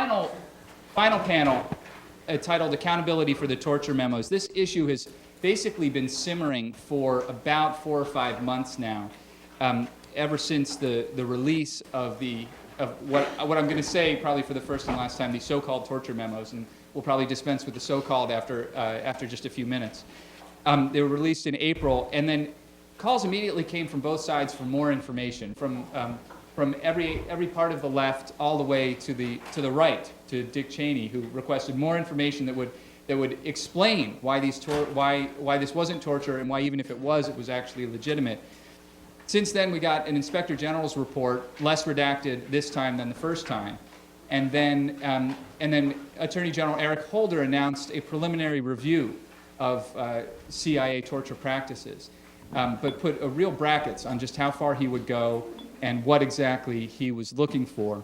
final panel, titled Accountability for the Torture Memos. This issue has basically been simmering for about 4 or 5 months now, ever since the release of what I'm going to say probably for the first and last time, the so-called torture memos, and we'll probably dispense with the so-called after just a few minutes. They were released in April, and then calls immediately came from both sides for more information, from every part of the left all the way to the right, to Dick Cheney, who requested more information that would explain why this wasn't torture, and why even if it was actually legitimate. Since then, we got an Inspector General's report, less redacted this time than the first time, and then Attorney General Eric Holder announced a preliminary review of CIA torture practices, but put real brackets on just how far he would go and what exactly he was looking for.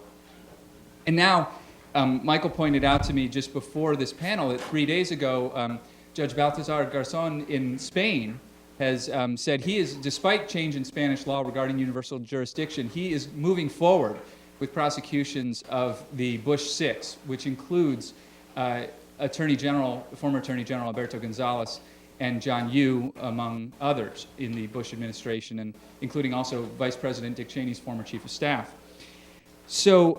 And now, Michael pointed out to me just before this panel that 3 days ago, Judge Baltasar Garzón in Spain has said he is, despite change in Spanish law regarding universal jurisdiction, he is moving forward with prosecutions of the Bush Six, which includes former Attorney General Alberto Gonzales and John Yoo, among others, in the Bush administration, and including also Vice President Dick Cheney's former Chief of Staff. So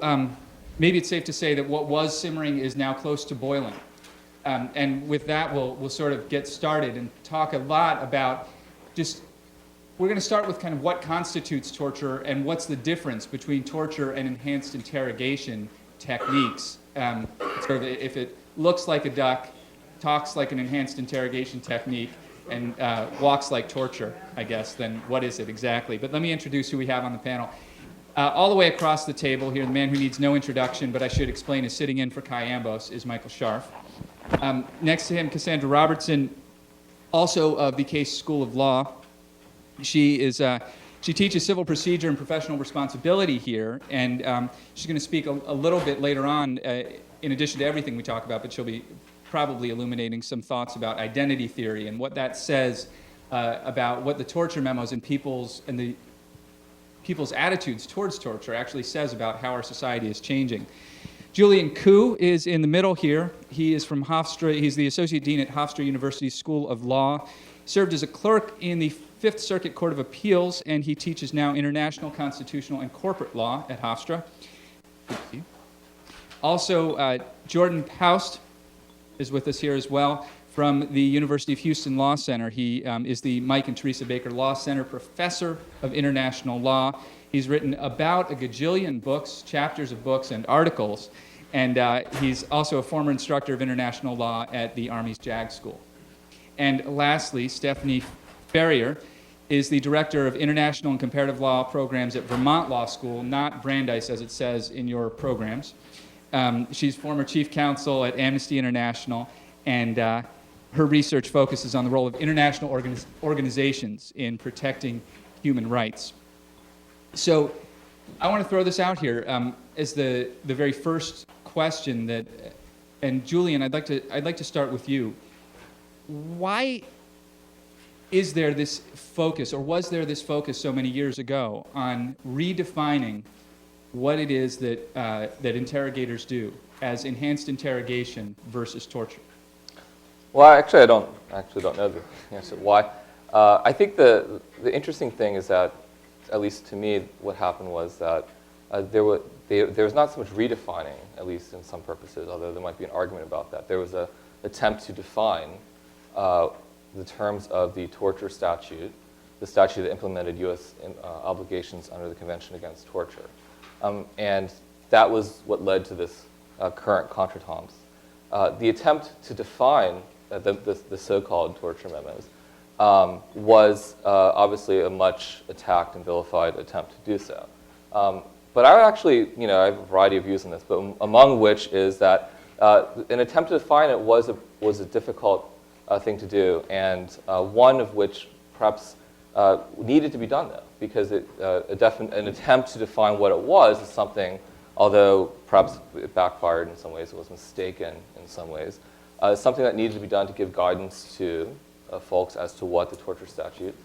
maybe it's safe to say that what was simmering is now close to boiling. And with that, we'll sort of get started and talk a lot about we're going to start with kind of what constitutes torture and what's the difference between torture and enhanced interrogation techniques. Sort of if it looks like a duck, talks like an enhanced interrogation technique, and walks like torture, I guess, then what is it exactly? But let me introduce who we have on the panel. All the way across the table here, the man who needs no introduction, but I should explain is sitting in for Kai Ambos, is Michael Scharf. Next to him, Cassandra Robertson, also of the Case School of Law. She teaches civil procedure and professional responsibility here, and she's going to speak a little bit later on, in addition to everything we talk about, but she'll be probably illuminating some thoughts about identity theory and what that says about what the torture memos and people's attitudes towards torture actually says about how our society is changing. Julian Koo is in the middle here. He is from Hofstra. He's the Associate Dean at Hofstra University School of Law. Served as a clerk in the Fifth Circuit Court of Appeals, and he teaches now international, constitutional, and corporate law at Hofstra. Good to see you. Also, Jordan Paust is with us here as well from the University of Houston Law Center. He is the Mike and Teresa Baker Law Center Professor of International Law. He's written about a gajillion books, chapters of books, and articles, and he's also a former instructor of international law at the Army's JAG School. And lastly, Stephanie Farrior is the Director of International and Comparative Law programs at Vermont Law School, not Brandeis as it says in your programs. She's former Chief Counsel at Amnesty International, and her research focuses on the role of international organizations in protecting human rights. So I want to throw this out here as the very first question that, and Julian, I'd like to start with you. Why is there this focus, or was there this focus so many years ago on redefining what it is that that interrogators do as enhanced interrogation versus torture? Well, I don't know the answer why. I think the interesting thing is that, at least to me, what happened was that there was not so much redefining, at least in some purposes, although there might be an argument about that. There was an attempt to define the terms of the torture statute, the statute that implemented U.S. obligations under the Convention Against Torture. And that was what led to this current contretemps. The attempt to define the so-called torture memos was obviously a much attacked and vilified attempt to do so. But I actually, I have a variety of views on this, but among which is that an attempt to define it was a difficult thing to do, and one of which perhaps needed to be done, though, because an attempt to define what it was is something, although perhaps it backfired in some ways, it was mistaken in some ways, something that needed to be done to give guidance to folks as to what the torture statute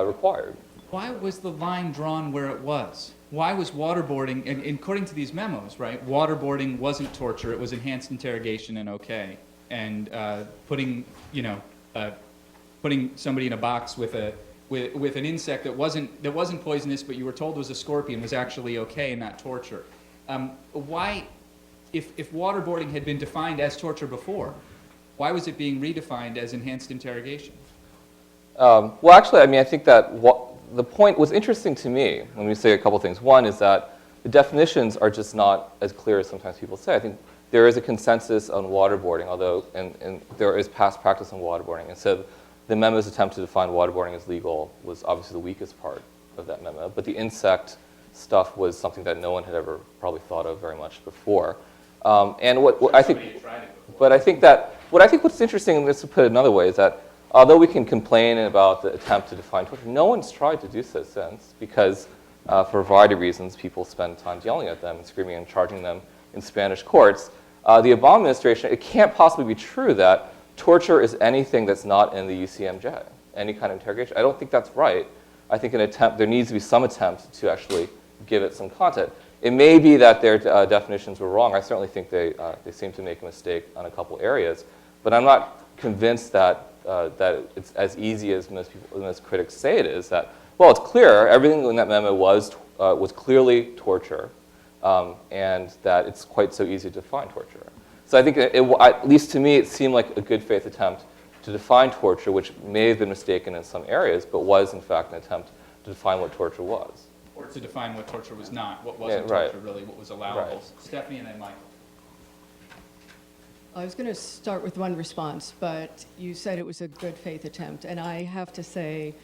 required. Why was the line drawn where it was? Why was waterboarding, and according to these memos, right, waterboarding wasn't torture, it was enhanced interrogation and okay. And putting somebody in a box with an insect that wasn't poisonous, but you were told was a scorpion, was actually okay and not torture. Why, if waterboarding had been defined as torture before, why was it being redefined as enhanced interrogation? Well, actually, I mean, I think that the point was interesting to me when we say a couple things. One is that the definitions are just not as clear as sometimes people say. I think there is a consensus on waterboarding, although, and there is past practice on waterboarding. And so the memo's attempt to define waterboarding as legal was obviously the weakest part of that memo. But the insect stuff was something that no one had ever probably thought of very much before. And what I think what's interesting, and let's put it another way, is that although we can complain about the attempt to define torture, no one's tried to do so since, because for a variety of reasons, people spend time yelling at them and screaming and charging them in Spanish courts. The Obama administration, it can't possibly be true that torture is anything that's not in the UCMJ, any kind of interrogation. I don't think that's right. I think there needs to be some attempt to actually give it some content. It may be that their definitions were wrong. I certainly think they seem to make a mistake on a couple areas, but I'm not convinced that it's as easy as most critics say it is. That, well, it's clear everything in that memo was clearly torture, and that it's quite so easy to define torture. So I think, at least to me, it seemed like a good faith attempt to define torture, which may have been mistaken in some areas, but was in fact an attempt to define what torture was. Or to define what torture was not, what wasn't torture really, what was allowable. Right. Stephanie and then Michael. I was going to start with one response, but you said it was a good faith attempt, and I have to say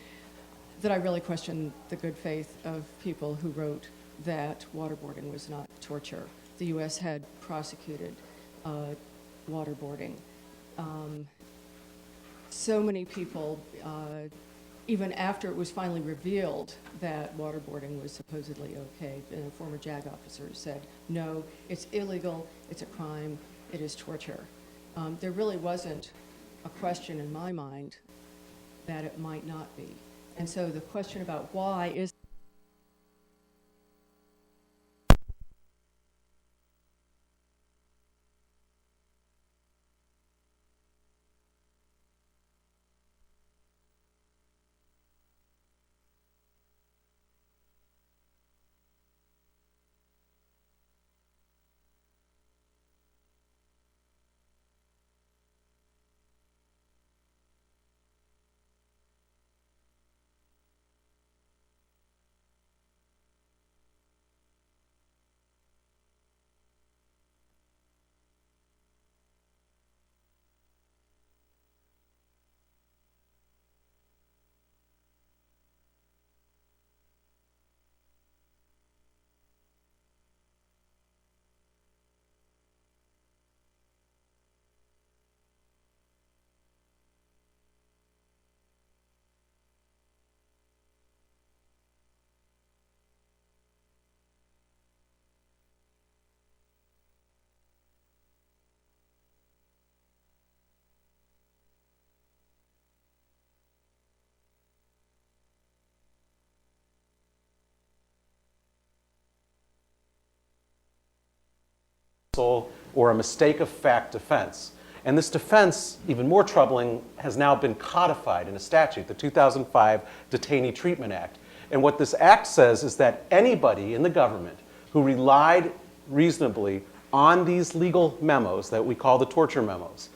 that I really question the good faith of people who wrote that waterboarding was not torture. The U.S. had prosecuted waterboarding. So many people, even after it was finally revealed that waterboarding was supposedly okay, and a former JAG officer said, no, it's illegal, it's a crime, it is torture. There really wasn't a question in my mind that it might not be. And so the question about why is or a mistake of fact defense. And this defense, even more troubling, has now been codified in a statute, the 2005 Detainee Treatment Act. And what this act says is that anybody in the government who relied reasonably on these legal memos that we call the torture memos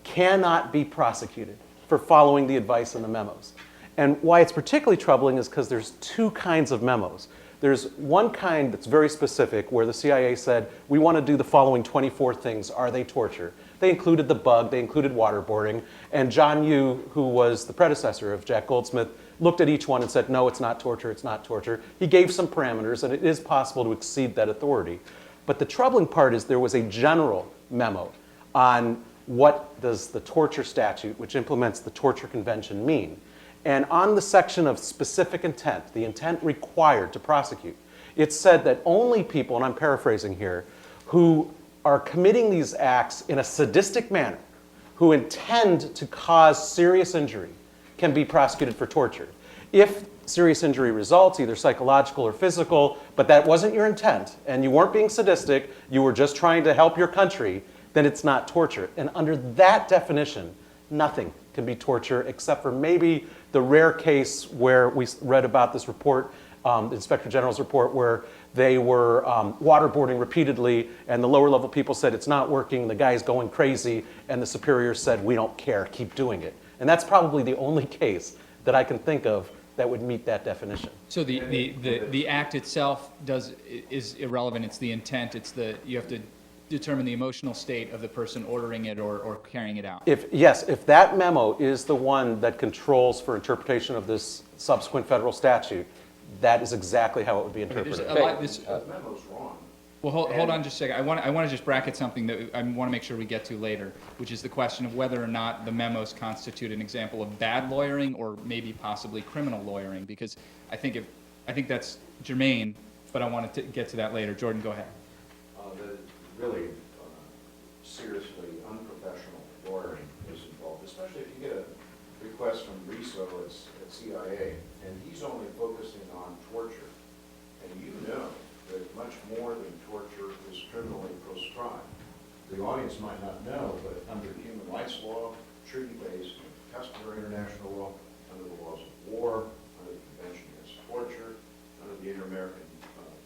cannot be prosecuted for following the advice in the memos. And why it's particularly troubling is because there's two kinds of memos. There's one kind that's very specific where the CIA said, we want to do the following 24 things. Are they torture? They included the bug, they included waterboarding, and John Yoo, who was the predecessor of Jack Goldsmith, looked at each one and said, no, it's not torture, it's not torture. He gave some parameters, and it is possible to exceed that authority. But the troubling part is there was a general memo on what does the torture statute, which implements the torture convention, mean. And on the section of specific intent, the intent required to prosecute, it said that only people, and I'm paraphrasing here, who are committing these acts in a sadistic manner, who intend to cause serious injury, can be prosecuted for torture. If serious injury results, either psychological or physical, but that wasn't your intent, and you weren't being sadistic, you were just trying to help your country, then it's not torture. And under that definition, nothing can be torture except for maybe the rare case where we read about this report, the Inspector General's report, where they were waterboarding repeatedly, and the lower level people said it's not working, the guy's going crazy, and the superiors said, we don't care, keep doing it. And that's probably the only case that I can think of that would meet that definition. So the act itself is irrelevant. It's the intent. You have to determine the emotional state of the person ordering it or carrying it out. If that memo is the one that controls for interpretation of this subsequent federal statute, that is exactly how it would be interpreted. The memo's wrong. Well, hold on just a second. I want to just bracket something that I want to make sure we get to later, which is the question of whether or not the memos constitute an example of bad lawyering or maybe possibly criminal lawyering, because I think that's germane, but I want to get to that later. Jordan, go ahead. The really seriously unprofessional lawyering is involved, especially if you get a request from Riso at CIA, and he's only focusing on torture, and you know that much more than torture is criminally proscribed. The audience might not know, but under human rights law, treaty-based, customary international law, under the laws of war, under the Convention Against Torture, under the Inter-American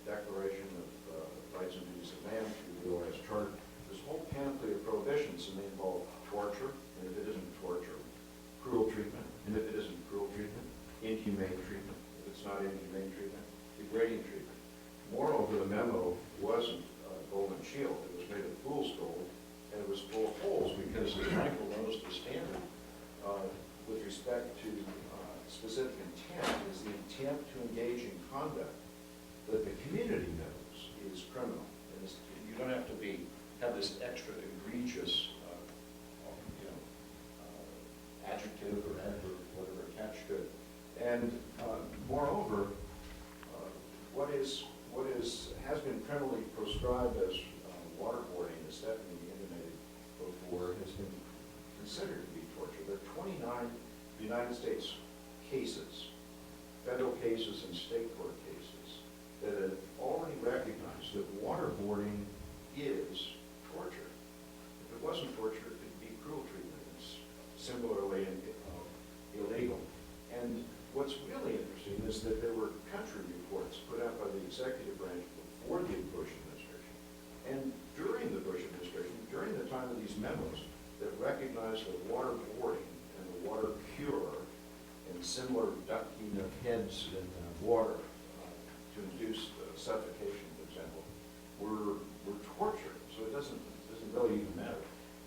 Declaration of Rights and Duties of Man, through the OAS Charter, this whole panoply of prohibitions, and they involve torture, and if it isn't torture, cruel treatment, and if it isn't cruel treatment, inhumane treatment, if it's not inhumane treatment, degrading treatment. Moreover, the memo wasn't golden shield. It was made of fool's gold, and it was full of holes because, as Michael knows, the standard with respect to specific intent is the intent to engage in conduct that the community knows is criminal. And you don't have to have this extra egregious adjective or adverb, whatever, attached to it. And moreover, what has been criminally proscribed as waterboarding, as Stephanie intimated before, has been considered to be torture. There are 29 United States cases, federal cases and state court cases, that have already recognized that waterboarding is torture. If it wasn't torture, it could be cruel treatment. It's similarly illegal. And what's really interesting is that there were country reports put out by the executive branch before the Bush administration, and during the Bush administration, during the time of these memos, that recognized that waterboarding and the water cure and similar ducking of heads in water to induce suffocation, for example, were torture. So it doesn't really even matter.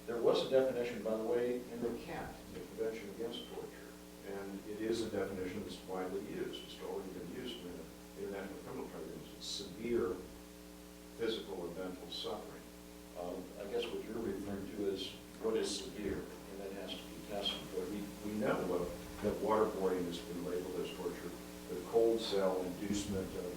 There was a definition, by the way, in the CAT, the Convention Against Torture, and it is a definition that's widely used. It's already been used in the International Criminal Tribunals. It's severe physical or mental suffering. I guess what you're referring to is what is severe, and that has to be tested. But we know that waterboarding has been labeled as torture. The cold cell inducement of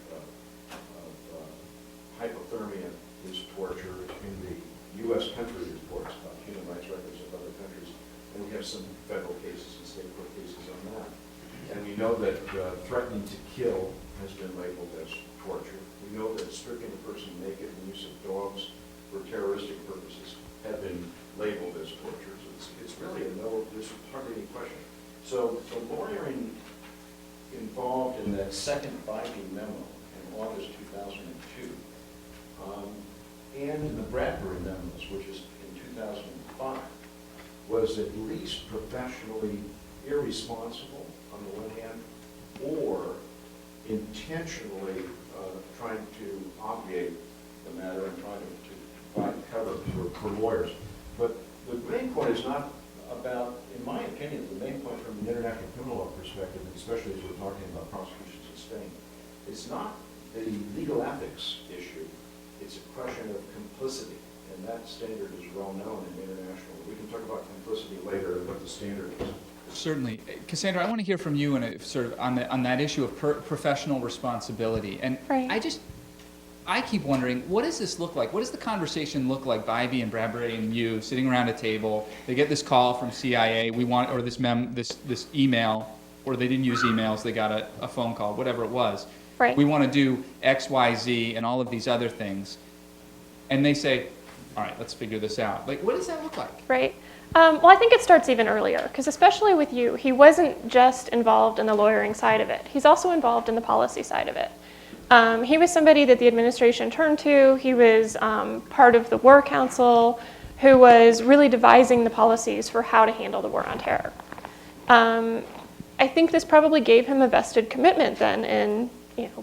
hypothermia is torture in the U.S. country reports about human rights records of other countries. And we have some federal cases and state court cases on that. And we know that threatening to kill has been labeled as torture. We know that stripping a person naked and use of dogs for terroristic purposes have been labeled as torture. So it's really there's hardly any question. So the lawyering involved in that second binding memo in August 2002, and in the Bradbury memos, which is in 2005, was at least professionally irresponsible on the one hand, or intentionally trying to obviate the matter and trying to provide cover for lawyers. But the main point is not about, in my opinion, the main point from an international criminal law perspective, especially as we're talking about prosecutions in Spain, it's not the legal ethics issue. It's a question of complicity, and that standard is well known in international. We can talk about complicity later, what the standard is. Certainly. Cassandra, I want to hear from you on that issue of professional responsibility. And Right. I keep wondering, what does this look like? What does the conversation look like, Bybee and Bradbury and you sitting around a table? They get this call from CIA. We want, or this email. or they didn't use emails, they got a phone call, whatever it was. Right. We want to do X, Y, Z, and all of these other things. And they say, all right, let's figure this out. Like, what does that look like? Right. Well, I think it starts even earlier, because especially with you, he wasn't just involved in the lawyering side of it. He's also involved in the policy side of it. He was somebody that the administration turned to. He was part of the War Council, who was really devising the policies for how to handle the war on terror. I think this probably gave him a vested commitment then in,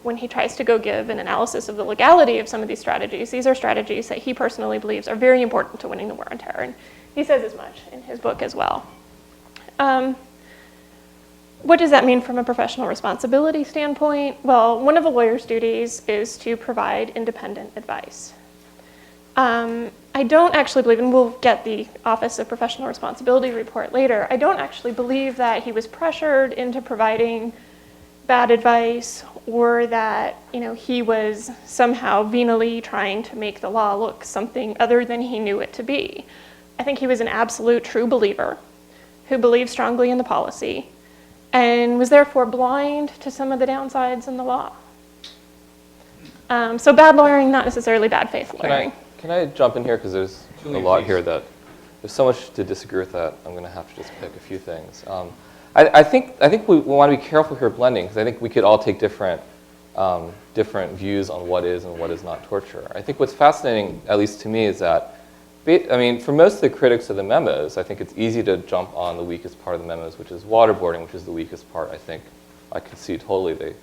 when he tries to go give an analysis of the legality of some of these strategies. These are strategies that he personally believes are very important to winning the war on terror. And he says as much in his book as well. What does that mean from a professional responsibility standpoint? Well, one of a lawyer's duties is to provide independent advice. I don't actually believe, and we'll get the Office of Professional Responsibility report later, I don't actually believe that he was pressured into providing bad advice, or that he was somehow venally trying to make the law look something other than he knew it to be. I think he was an absolute true believer who believed strongly in the policy and was therefore blind to some of the downsides in the law. So bad lawyering, not necessarily bad faith lawyering. Can I jump in here, because there's Julian, a lot please. here that there's so much to disagree with that I'm going to have to just pick a few things. I think we want to be careful here blending, because I think we could all take different views on what is and what is not torture. I think what's fascinating, at least to me, is that for most of the critics of the memos, I think it's easy to jump on the weakest part of the memos, which is waterboarding, which is the weakest part. I think I concede totally.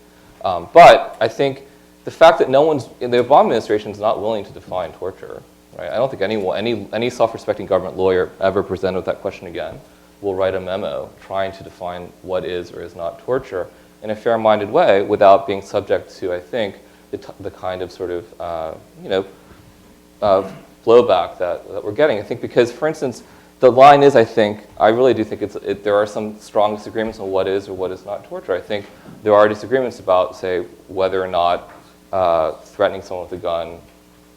But I think the fact that the Obama administration is not willing to define torture, right? I don't think any self-respecting government lawyer ever presented with that question again will write a memo trying to define what is or is not torture in a fair-minded way without being subject to, I think, the kind of sort of, blowback that we're getting. I think because, for instance, the line is, I really do think there are some strong disagreements on what is or what is not torture. I think there are disagreements about, say, whether or not threatening someone with a gun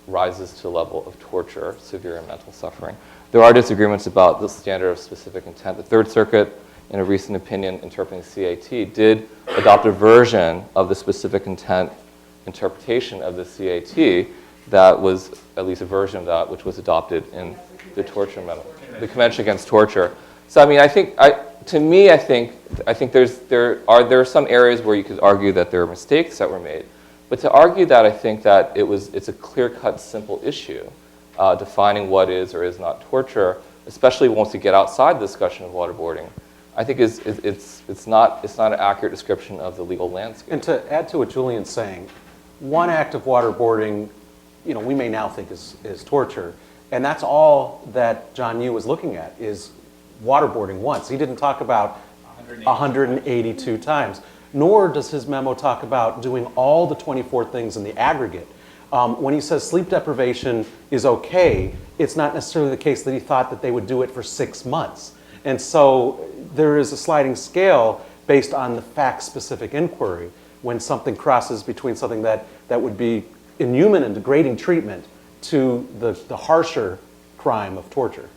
rises to the level of torture, severe mental suffering. There are disagreements about the standard of specific intent. The Third Circuit, in a recent opinion interpreting the CAT, did adopt a version of the specific intent interpretation of the CAT that was at least a version of that which was adopted in the torture memo, the Convention Against Torture. So I think there are some areas where you could argue that there are mistakes that were made, but to argue that I think that it's a clear-cut, simple issue, defining what is or is not torture, especially once you get outside the discussion of waterboarding, I think it's not an accurate description of the legal landscape. And to add to what Julian's saying, one act of waterboarding, we may now think is torture, and that's all that John Yoo was looking at is waterboarding once. He didn't talk about 182 times, nor does his memo talk about doing all the 24 things in the aggregate. When he says sleep deprivation is okay, it's not necessarily the case that he thought that they would do it for 6 months. And so there is a sliding scale based on the fact-specific inquiry when something crosses between something that would be inhuman and degrading treatment to the harsher crime of torture.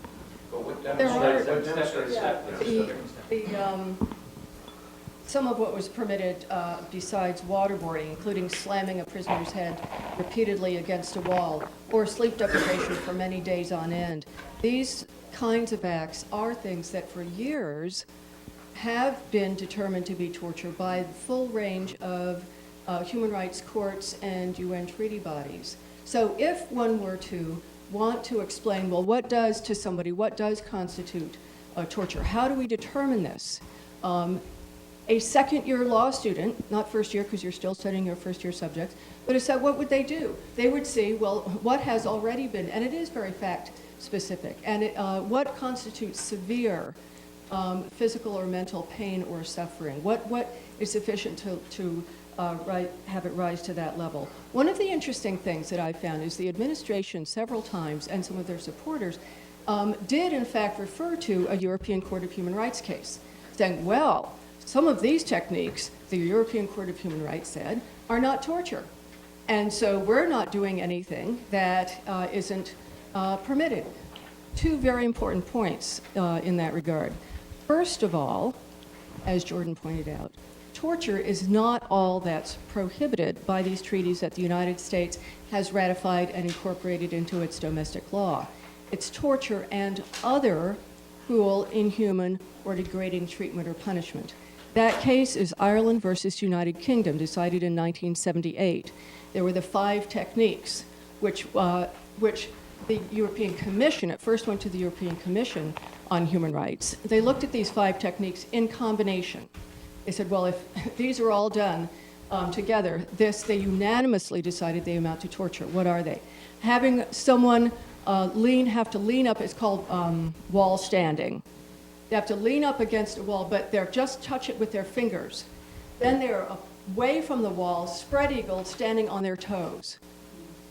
But what There are- demonstrates that? Some of what was permitted besides waterboarding, including slamming a prisoner's head repeatedly against a wall, or sleep deprivation for many days on end. These kinds of acts are things that for years have been determined to be torture by the full range of human rights courts and UN treaty bodies. So if one were to want to explain, well, what does constitute torture? How do we determine this? A second-year law student, not first year because you're still studying your first-year subjects, but what would they do? They would see, well, what has already been, and it is very fact-specific, and what constitutes severe physical or mental pain or suffering? What is sufficient to have it rise to that level? One of the interesting things that I found is the administration several times, and some of their supporters, did in fact refer to a European Court of Human Rights case, saying, well, some of these techniques, the European Court of Human Rights said, are not torture. And so we're not doing anything that isn't permitted. Two very important points in that regard. First of all, as Jordan pointed out. Torture is not all that's prohibited by these treaties that the United States has ratified and incorporated into its domestic law. It's torture and other cruel, inhuman, or degrading treatment or punishment. That case is Ireland versus United Kingdom, decided in 1978. There were the 5 techniques, which the European Commission, it first went to the European Commission on Human Rights. They looked at these 5 techniques in combination. They said, well, if these are all done together, they unanimously decided they amount to torture. What are they? Having someone have to lean up, it's called wall standing. They have to lean up against a wall, but they're just touch it with their fingers. Then they're away from the wall, spread eagled, standing on their toes.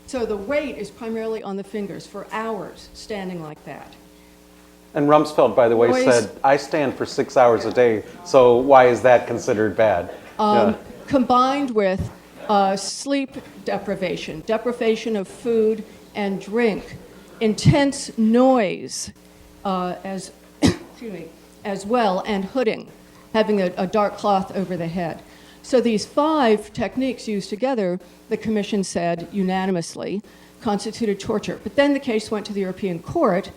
So the weight is primarily on the fingers for hours, standing like that. And Rumsfeld, by the way, said, I stand for 6 hours a day, so why is that considered bad? Combined with sleep deprivation, deprivation of food and drink, intense noise as well, and hooding, having a dark cloth over the head. So these 5 techniques used together, the Commission said unanimously, constituted torture. But then the case went to the European Court,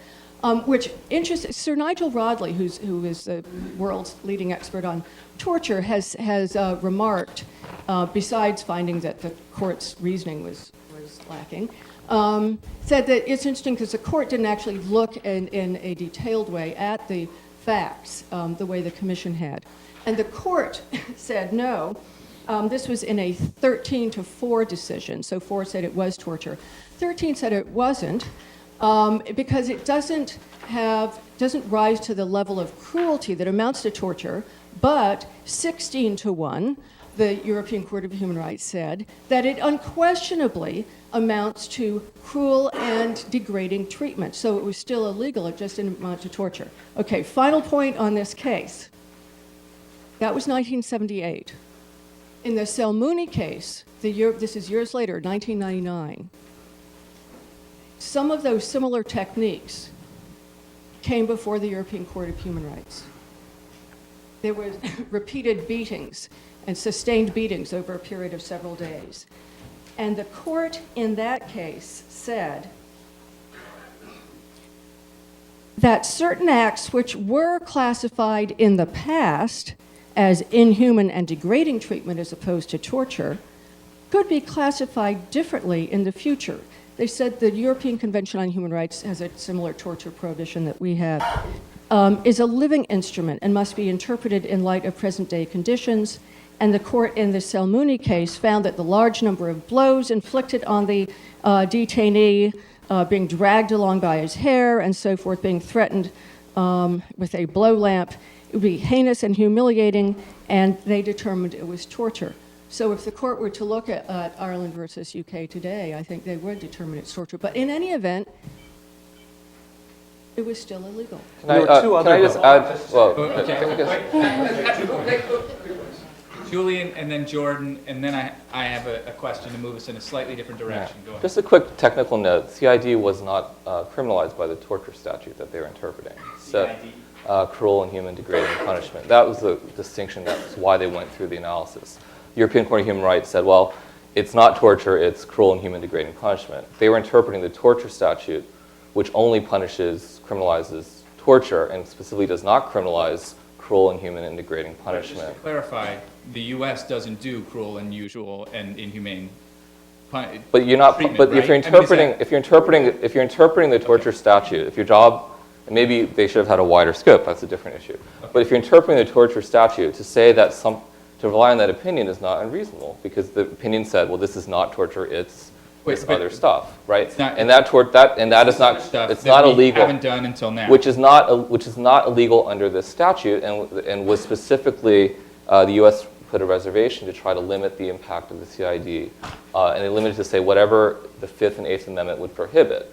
which interests Sir Nigel Rodley, who is the world's leading expert on torture, has remarked, besides finding that the court's reasoning was lacking, said that it's interesting because the court didn't actually look in a detailed way at the facts the way the Commission had. And the court said no. This was in a 13-4 decision, so 4 said it was torture. 13 said it wasn't, because it doesn't rise to the level of cruelty that amounts to torture, but 16-1, the European Court of Human Rights said that it unquestionably amounts to cruel and degrading treatment. So it was still illegal, it just didn't amount to torture. Okay, final point on this case. That was 1978. In the Selmuni case, this is years later, 1999, some of those similar techniques came before the European Court of Human Rights. There were repeated beatings and sustained beatings over a period of several days. And the court in that case said that certain acts which were classified in the past as inhuman and degrading treatment as opposed to torture could be classified differently in the future. They said the European Convention on Human Rights has a similar torture prohibition that we have, is a living instrument and must be interpreted in light of present-day conditions. And the court in the Selmuni case found that the large number of blows inflicted on the detainee, being dragged along by his hair and so forth, being threatened with a blow lamp, it would be heinous and humiliating, and they determined it was torture. So if the court were to look at Ireland versus UK today, I think they would determine it's torture. But in any event, it was still illegal. Can I just add? Well, Julian, and then Jordan, and then I have a question to move us in a slightly different direction. Go ahead. Just a quick technical note. CID was not criminalized by the torture statute that they were interpreting. So, cruel, inhuman, degrading punishment. That was the distinction. That's why they went through the analysis. The European Court of Human Rights said, well, it's not torture, it's cruel, inhuman, degrading punishment. They were interpreting the torture statute, which only criminalizes torture, and specifically does not criminalize cruel, inhuman, and degrading punishment. Just to clarify, the U.S. doesn't do cruel, unusual, and inhumane punishment. But you're not. But right? if you're interpreting the torture statute, if your job, and maybe they should have had a wider scope. That's a different issue. Okay. But if you're interpreting the torture statute, to say that to rely on that opinion is not unreasonable, because the opinion said, well, this is not torture. It's other stuff, right? And that is not. It's not illegal. Haven't done until now. Which is not illegal under this statute, and was specifically the U.S. put a reservation to try to limit the impact of the CID, and they limited to say whatever the Fifth and Eighth Amendment would prohibit.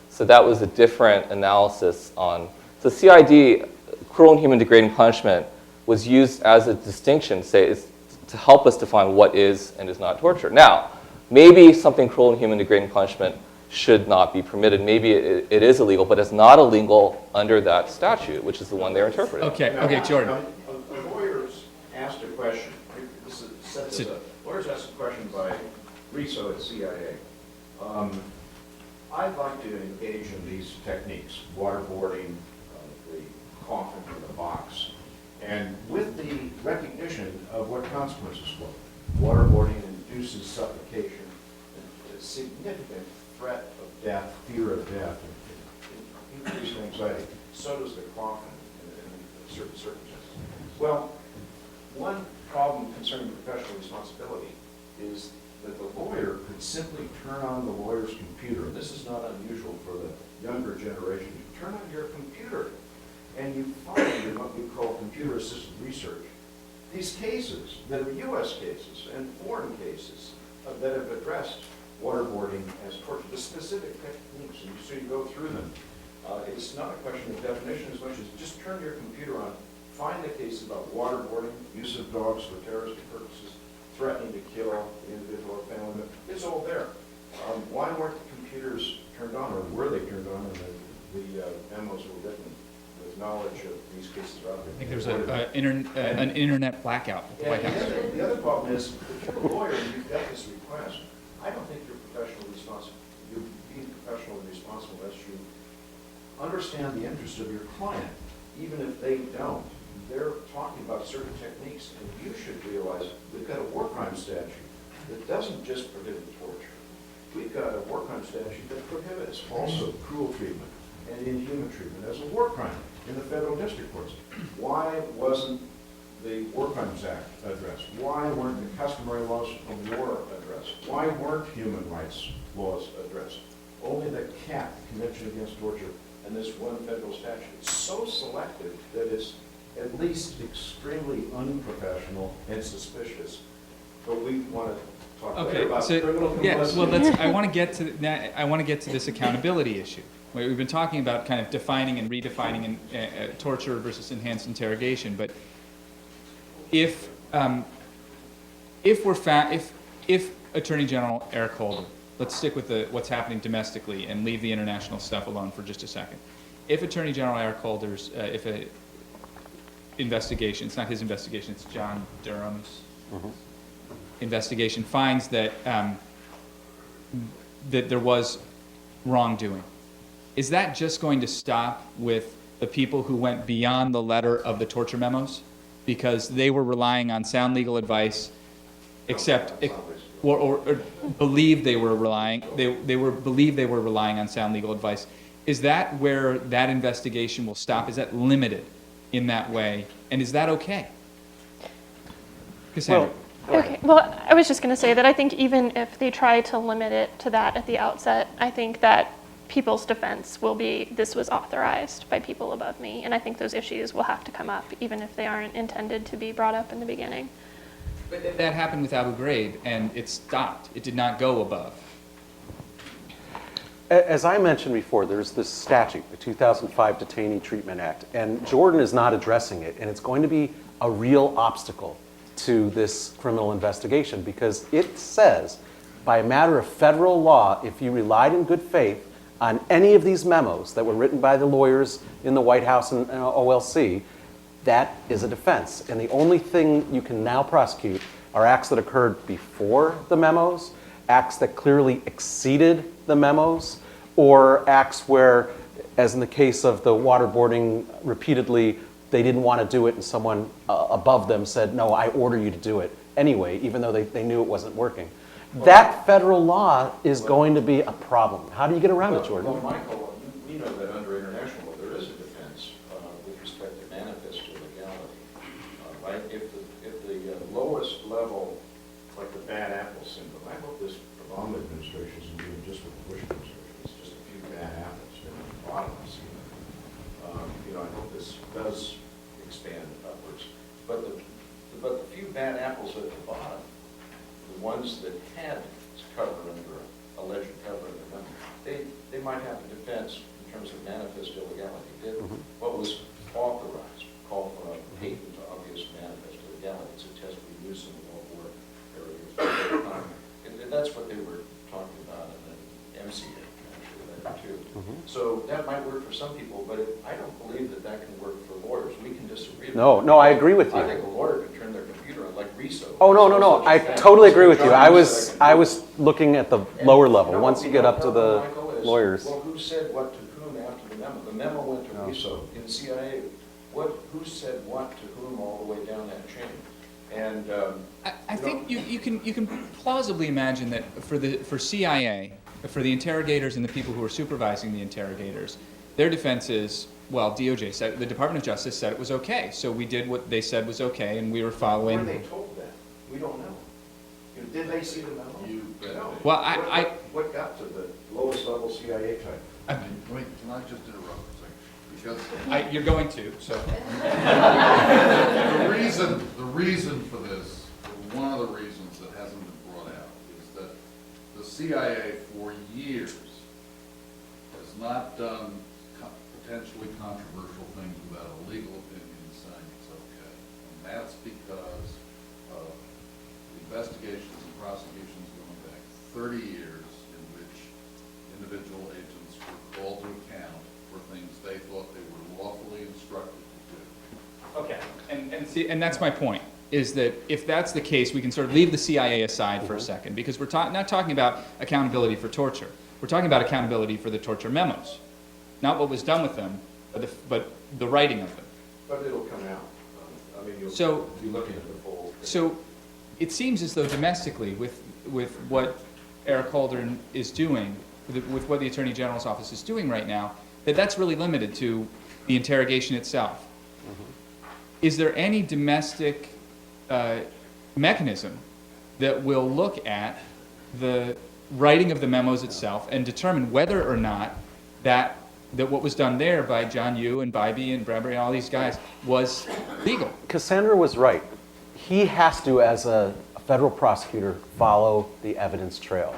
So that was a different analysis on. So CID, cruel, inhuman, degrading punishment, was used as a distinction, to help us define what is and is not torture. Now, maybe something cruel, inhuman, degrading punishment should not be permitted. Maybe it is illegal, but it's not illegal under that statute, which is the one they're interpreting. Okay, Jordan. A lawyer's set this up. Lawyers asked a question by Teresa at CIA. I'd like to engage in these techniques, waterboarding, the coffin in the box, and with the recognition of what consequences flow. Waterboarding induces suffocation, a significant threat of death, fear of death, and increased anxiety. So does the coffin in certain circumstances. Well, one problem concerning professional responsibility is that the lawyer could simply turn on the lawyer's computer. This is not unusual for the younger generation. You turn on your computer and you find in what we call computer-assisted research these cases that are U.S. cases and foreign cases that have addressed waterboarding as torture, the specific techniques, and so you go through them. It's not a question of definition as much as just turn your computer on, find the case about waterboarding, use of dogs for terroristic purposes, threatening to kill the individual or family member. It's all there. Why weren't the computers turned on, or were they turned on, and the memos were written with knowledge of these cases are out there? I think there's an internet blackout at the White House. The other problem is, if you're a lawyer and you've got this request, I don't think you're professionally responsible. You're being professional and responsible unless you understand the interest of your client, even if they don't. They're talking about certain techniques, and you should realize we've got a war crime statute that doesn't just prohibit torture. We've got a war crime statute that prohibits also cruel treatment and inhuman treatment as a war crime in the federal district courts. Why wasn't the War Crimes Act addressed? Why weren't the customary laws of war addressed? Why weren't human rights laws addressed? Only the CAT, Convention Against Torture, and this one federal statute. It's so selective that it's at least extremely unprofessional and suspicious. But we want to talk later about criminal complicity. Well, I want to get to that. I want to get to this accountability issue. We've been talking about kind of defining and redefining torture versus enhanced interrogation, but if Attorney General Eric Holder, let's stick with what's happening domestically and leave the international stuff alone for just a second. If Attorney General Eric Holder's, if a investigation, it's not his investigation, it's John Durham's investigation, finds that that there was wrongdoing, is that just going to stop with the people who went beyond the letter of the torture memos because they were relying on sound legal advice, or believe they were relying on sound legal advice? Is that where that investigation will stop? Is that limited in that way, and is that okay? Cassandra. Okay, well, I was just going to say that I think even if they try to limit it to that at the outset, I think that people's defense will be, this was authorized by people above me, and I think those issues will have to come up, even if they aren't intended to be brought up in the beginning. But that happened with Abu Ghraib, and it stopped. It did not go above. As I mentioned before, there's this statute, the 2005 Detainee Treatment Act, and Jordan is not addressing it, and it's going to be a real obstacle to this criminal investigation because it says, by a matter of federal law, if you relied in good faith on any of these memos that were written by the lawyers in the White House and OLC, that is a defense. And the only thing you can now prosecute are acts that occurred before the memos, acts that clearly exceeded the memos, or acts where, as in the case of the waterboarding, repeatedly they didn't want to do it and someone above them said, no, I order you to do it anyway, even though they knew it wasn't working. That federal law is going to be a problem. How do you get around it, Jordan? Well, Michael, we know that under international law there is a defense with respect to manifest illegality, right? If the lowest level, like the bad apple syndrome, I hope this Obama administration isn't doing just what the Bush administration. It's just a few bad apples in the bottom of the scene. I hope this does expand upwards. But the few bad apples at the bottom, the ones that had cover under alleged cover under them, they might have a defense in terms of manifest illegality. Did what was authorized, called for a patent obvious manifest illegality. It's a test we use in the law war areas. And that's what they were talking about in the MCA, actually, that too. So that might work for some people, but I don't believe that can work for lawyers. We can disagree. No, I agree with you. I think a lawyer can turn their computer on, like Treviso. Oh, no. I totally agree with you. I was looking at the lower level, once you get up to the Michael, is, lawyers. well, who said what to whom after the memo? The memo went to Treviso. In the CIA, who said what to whom all the way down that chain? And I think you can plausibly imagine that for CIA, for the interrogators and the people who are supervising the interrogators, their defense is, well, DOJ said, the Department of Justice said it was okay, so we did what they said was okay, and we were following. were they told that? We don't know. Did they see the memo? No. Well, What got to the lowest level CIA type? Wait, can I just interrupt a second? Because you're going to, so. the reason for this, or one of the reasons that hasn't been brought out, is that the CIA for years has not done potentially controversial things without a legal opinion saying it's okay. And that's because of investigations and prosecutions going back 30 years in which individual agents were called to account for things they thought they were lawfully instructed to do. Okay, and that's my point, is that if that's the case, we can sort of leave the CIA aside for a second, because we're not talking about accountability for torture. We're talking about accountability for the torture memos. Not what was done with them, but the writing of them. But it'll come out. I mean, you'll So- be looking at the full thing. So it seems as though domestically, with what Eric Holder is doing, with what the Attorney General's office is doing right now, that's really limited to the interrogation itself. Is there any domestic mechanism that will look at the writing of the memos itself and determine whether or not that what was done there by John Yoo and Bybee and Bradbury and all these guys was legal? Cassandra was right. He has to, as a federal prosecutor, follow the evidence trail.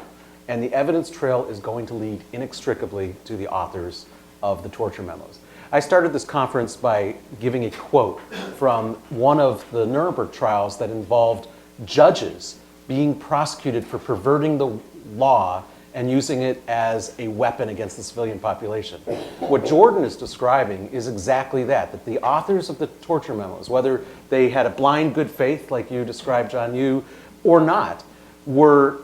And the evidence trail is going to lead inextricably to the authors of the torture memos. I started this conference by giving a quote from one of the Nuremberg trials that involved judges being prosecuted for perverting the law and using it as a weapon against the civilian population. What Jordan is describing is exactly that the authors of the torture memos, whether they had a blind good faith, like you described, John Yoo, or not, were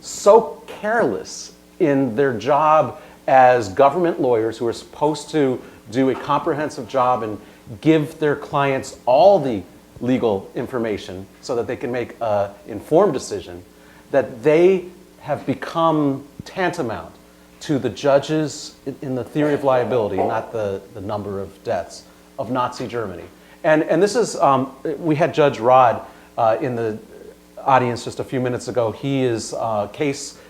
so careless in their job as government lawyers who are supposed to do a comprehensive job and give their clients all the legal information so that they can make an informed decision, that they have become tantamount to the judges in the theory of liability, not the number of deaths, of Nazi Germany. And this is, we had Judge Rod in the audience just a few minutes ago. He is a case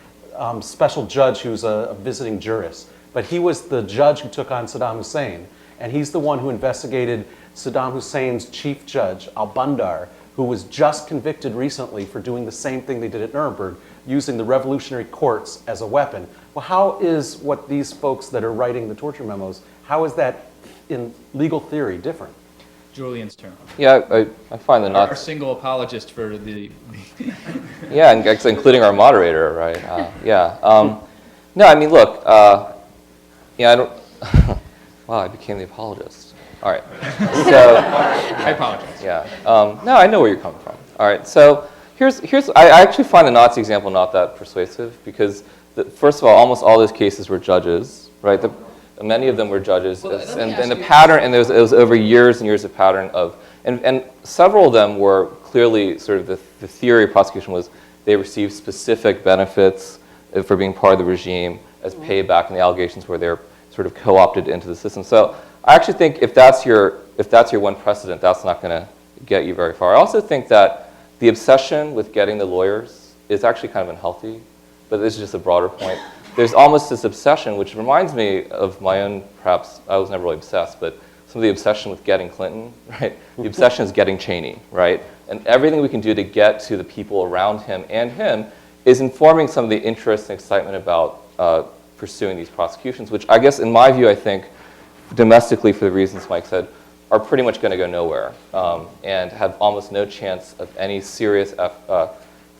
special judge who's a visiting jurist. But he was the judge who took on Saddam Hussein. And he's the one who investigated Saddam Hussein's chief judge, al-Bandar, who was just convicted recently for doing the same thing they did at Nuremberg, using the revolutionary courts as a weapon. Well, how is what these folks that are writing the torture memos, how is that in legal theory different? Julian's turn. Yeah, I find the Our Nazis. single apologist for the Yeah, and actually including our moderator, right? Yeah. No, I mean, look. Yeah, I don't. Wow, I became the apologist. All right. So. I apologize. Yeah. No, I know where you're coming from. All right. So here's. I actually find the Nazi example not that persuasive because, first of all, almost all those cases were judges, right? Many of them were judges, Well, and the pattern, and it was over years and years of pattern of, and several of them were clearly sort of the theory of prosecution was they received specific benefits for being part of the regime as payback, and the allegations were they're sort of co-opted into the system. So I actually think if that's your one precedent, that's not going to get you very far. I also think that the obsession with getting the lawyers is actually kind of unhealthy, but this is just a broader point. There's almost this obsession, which reminds me of my own, perhaps, I was never really obsessed, but some of the obsession with getting Clinton, right? The obsession is getting Cheney, right? And everything we can do to get to the people around him and him is informing some of the interest and excitement about pursuing these prosecutions, which I guess, in my view, I think, domestically, for the reasons Mike said, are pretty much going to go nowhere and have almost no chance of any serious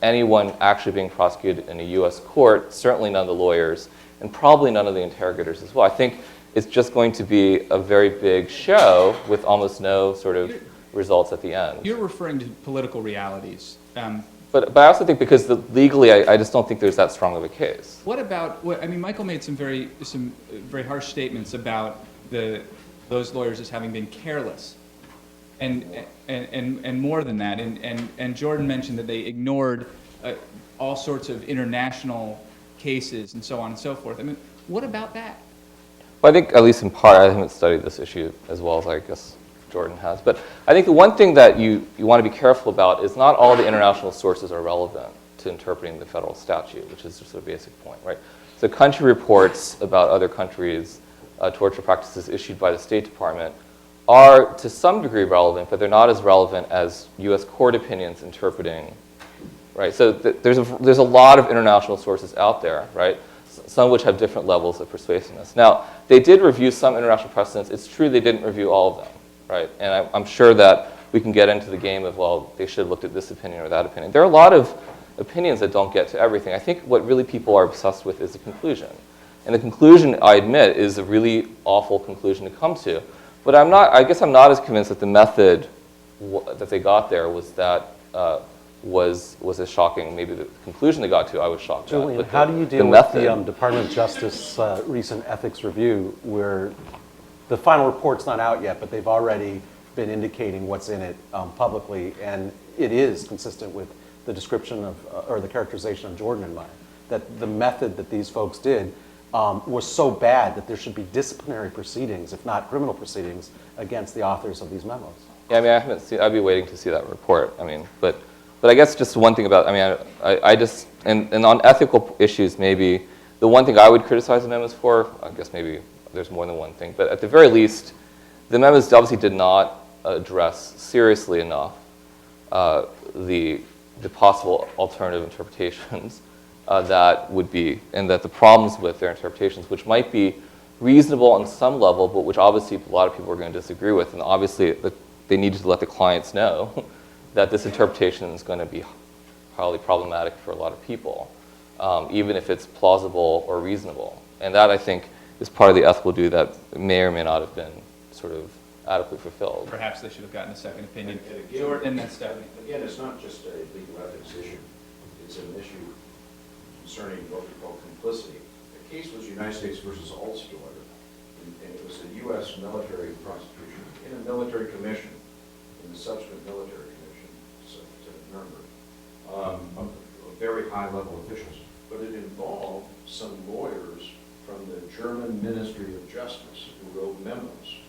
anyone actually being prosecuted in a U.S. court, certainly none of the lawyers, and probably none of the interrogators as well. I think it's just going to be a very big show with almost no sort of results at the end. You're referring to political realities. But I also think because legally, I just don't think there's that strong of a case. What about, I mean, Michael made some very harsh statements about those lawyers as having been careless. And more than that. And Jordan mentioned that they ignored all sorts of international cases and so on and so forth. I mean, what about that? Well, I think, at least in part, I haven't studied this issue as well as I guess Jordan has. But I think the one thing that you want to be careful about is not all the international sources are relevant to interpreting the federal statute, which is just a basic point, right? So country reports about other countries' torture practices issued by the State Department are to some degree relevant, but they're not as relevant as U.S. court opinions interpreting, right? So there's a lot of international sources out there, right? Some of which have different levels of persuasiveness. Now, they did review some international precedents. It's true they didn't review all of them, right? And I'm sure that we can get into the game of, well, they should have looked at this opinion or that opinion. There are a lot of opinions that don't get to everything. I think what really people are obsessed with is the conclusion. And the conclusion, I admit, is a really awful conclusion to come to. But I guess I'm not as convinced that the method that they got there was that was as shocking. Maybe the conclusion they got to, I was shocked at. Julian, But how do you deal with the Department of Justice recent ethics review where the final report's not out yet, but they've already been indicating what's in it publicly, and it is consistent with the description of, or the characterization of Jordan in mind, that the method that these folks did was so bad that there should be disciplinary proceedings, if not criminal proceedings, against the authors of these memos. Yeah, I mean, I haven't seen. I'd be waiting to see that report. I mean, but I guess just one thing about. I mean, I just and on ethical issues, maybe the one thing I would criticize the memos for. I guess maybe there's more than one thing, but at the very least, the memos obviously did not address seriously enough the possible alternative interpretations. That would be, and that the problems with their interpretations, which might be reasonable on some level, but which obviously a lot of people are going to disagree with, and obviously they needed to let the clients know that this interpretation is going to be highly problematic for a lot of people, even if it's plausible or reasonable. And that, I think, is part of the ethical duty that may or may not have been sort of adequately fulfilled. Perhaps they should have gotten a second opinion. And again, Jordan, that's Stephanie. Again, it's not just a legal ethics issue. It's an issue concerning what we call complicity. The case was United States versus Hostetler, and it was a U.S. military prosecution in a military commission, in the subsequent military commission, Nuremberg, very high-level officials. But it involved some lawyers from the German Ministry of Justice who wrote memos,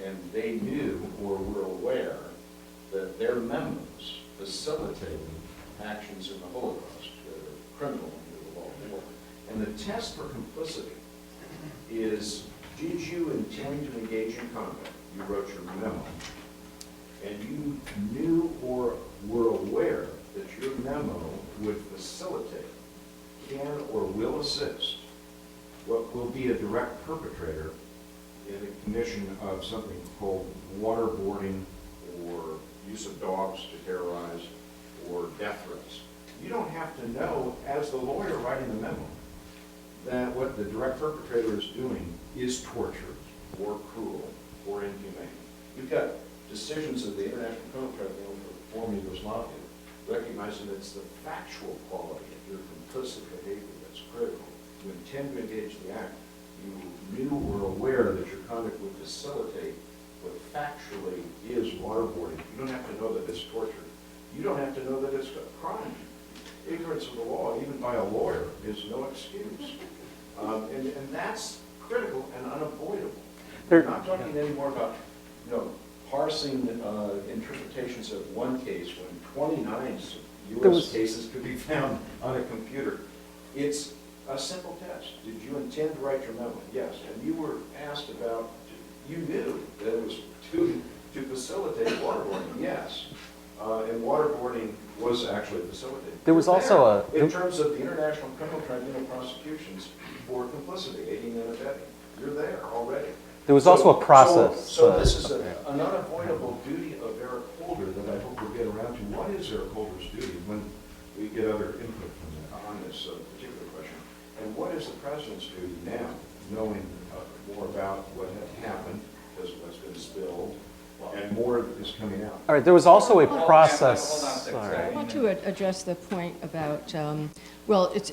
and they knew or were aware that their memos facilitated actions in the Holocaust, criminal under the law of war. And the test for complicity is, did you intend to engage in conduct? You wrote your memo, and you knew or were aware that your memo would facilitate, can or will assist what will be a direct perpetrator in the commission of something called waterboarding or use of dogs to terrorize or death threats. You don't have to know, as the lawyer writing the memo, that what the direct perpetrator is doing is torture or cruel or inhumane. You've got decisions of the International Criminal Tribunal for former Yugoslavia recognizing that it's the factual quality of your complicit behavior that's critical. You intend to engage the act. You knew or aware that your conduct would facilitate what factually is waterboarding. You don't have to know that it's torture. You don't have to know that it's a crime. Ignorance of the law, even by a lawyer, is no excuse. And that's critical and unavoidable. We're not talking anymore about, parsing interpretations of one case when 29 U.S. cases could be found on a computer. It's a simple test. Did you intend to write your memo? Yes. And you were asked about, you knew that it was to facilitate waterboarding? Yes. And waterboarding was actually facilitated. There was also in terms of the International Criminal Tribunal prosecutions for complicity, aiding and abetting. You're there already. There was also a process. So this is an unavoidable duty of Eric Holder that I hope we'll get around to. What is Eric Holder's duty when we get other input from on this particular question? And what is the President's duty now, knowing more about what had happened, because of what's been spilled, and more is coming out. All right, there was also a Hold on a process. second, All sorry. I right. want to address the point about, well, it's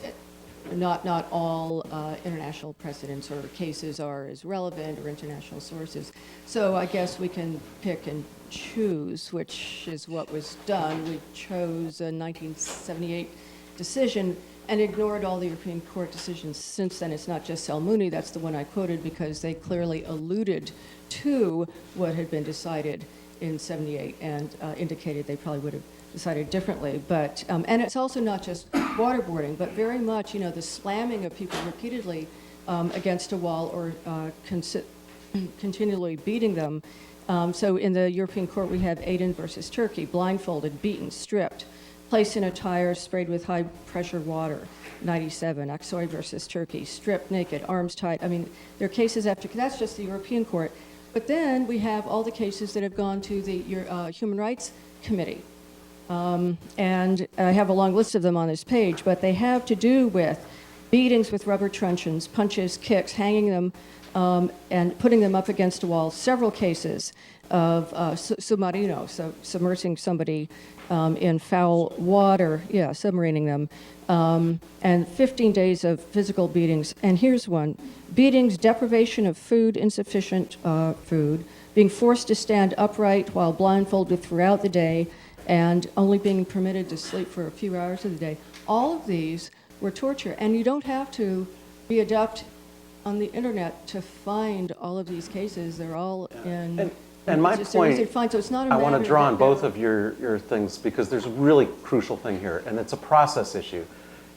not all international precedents or cases are as relevant or international sources. So I guess we can pick and choose, which is what was done. We chose a 1978 decision and ignored all the European Court decisions since then. It's not just Salmuni, that's the one I quoted because they clearly alluded to what had been decided in 78 and indicated they probably would have decided differently. But, and it's also not just waterboarding, but very much, the slamming of people repeatedly against a wall or continually beating them. So in the European Court, we have Aden versus Turkey, blindfolded, beaten, stripped, placed in a tire, sprayed with high-pressure water, 97. Aksoy versus Turkey, stripped naked, arms tied. I mean, there are cases after, that's just the European Court. But then we have all the cases that have gone to the Human Rights Committee. And I have a long list of them on this page, but they have to do with beatings with rubber truncheons, punches, kicks, hanging them, and putting them up against a wall. Several cases of submarino, so submersing somebody in foul water, submarining them, and 15 days of physical beatings. And here's one: beatings, deprivation of food, insufficient food, being forced to stand upright while blindfolded throughout the day, and only being permitted to sleep for a few hours of the day. All of these were torture, and you don't have to be adept on the internet to find all of these cases. They're all in. And my it's just easy to point, find, so it's not a I want to matter draw that on both they're- of your things because there's a really crucial thing here, and it's a process issue.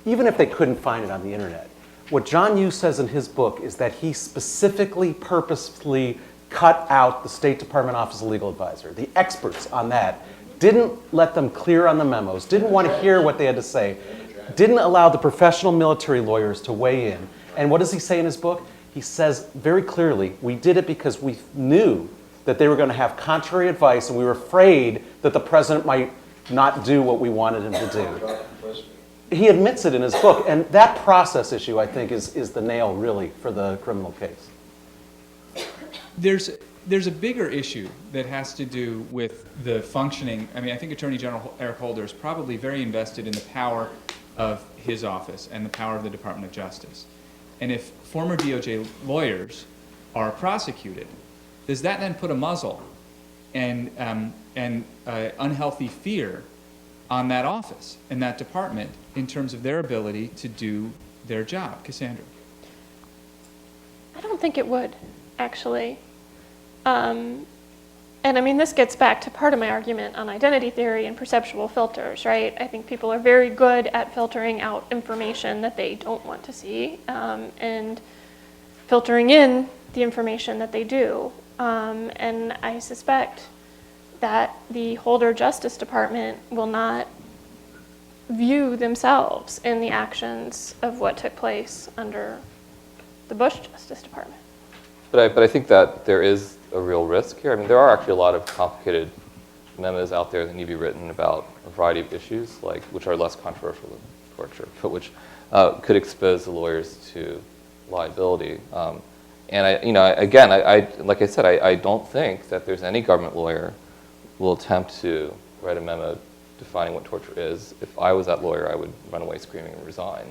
Even if they couldn't find it on the internet, what John Yoo says in his book is that he specifically, purposefully cut out the State Department Office of Legal Advisor. The experts on that didn't let them clear on the memos, didn't want to hear what they had to say, didn't allow the professional military lawyers to weigh in. And what does he say in his book? He says very clearly, we did it because we knew that they were going to have contrary advice, and we were afraid that the president might not do what we wanted him to do. He admits it in his book, and that process issue, I think, is the nail, really, for the criminal case. There's a bigger issue that has to do with the functioning. I mean, I think Attorney General Eric Holder is probably very invested in the power of his office and the power of the Department of Justice. And if former DOJ lawyers are prosecuted, does that then put a muzzle and unhealthy fear on that office and that department in terms of their ability to do their job? Cassandra. I don't think it would, actually. And I mean, this gets back to part of my argument on identity theory and perceptual filters, right? I think people are very good at filtering out information that they don't want to see and filtering in the information that they do. And I suspect that the Holder Justice Department will not view themselves in the actions of what took place under the Bush Justice Department. But I think that there is a real risk here. I mean, there are actually a lot of complicated memos out there that need to be written about a variety of issues, like which are less controversial than torture, but which could expose the lawyers to liability. And I like I said, I don't think that there's any government lawyer who will attempt to write a memo defining what torture is. If I was that lawyer, I would run away screaming and resign.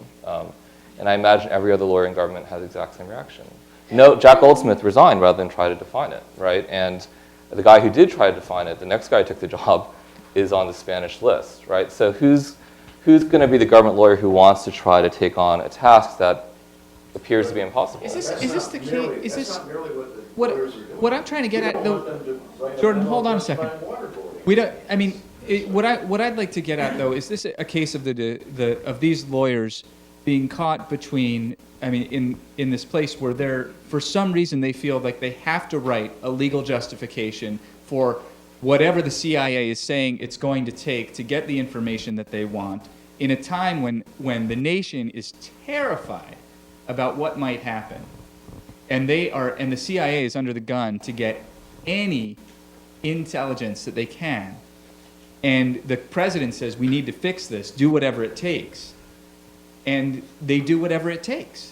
And I imagine every other lawyer in government has the exact same reaction. No, Jack Goldsmith resigned rather than try to define it, right? And the guy who did try to define it, the next guy who took the job, is on the Spanish list, right? So who's going to be the government lawyer who wants to try to take on a task that appears to be impossible? Is this the key? Is this That's not merely what the lawyers are doing. what I'm trying to get at? We don't want them to write Jordan, memo hold on a just second. about waterboarding. We don't. I mean, what I'd like to get at though is this a case of of these lawyers being caught between? I mean, in this place where they're, for some reason, they feel like they have to write a legal justification for whatever the CIA is saying it's going to take to get the information that they want, in a time when the nation is terrified about what might happen, and the CIA is under the gun to get any intelligence that they can, and the president says we need to fix this, do whatever it takes. And they do whatever it takes.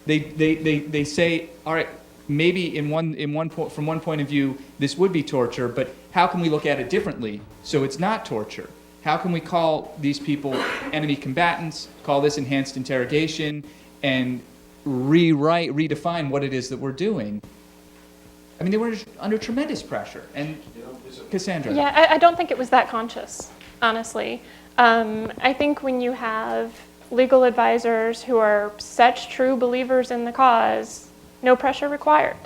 They say, all right, maybe from one point of view, this would be torture, but how can we look at it differently so it's not torture? How can we call these people enemy combatants, call this enhanced interrogation, and redefine what it is that we're doing? I mean, they were under tremendous pressure. And Cassandra. Yeah, I don't think it was that conscious, honestly. I think when you have legal advisors who are such true believers in the cause, no pressure required.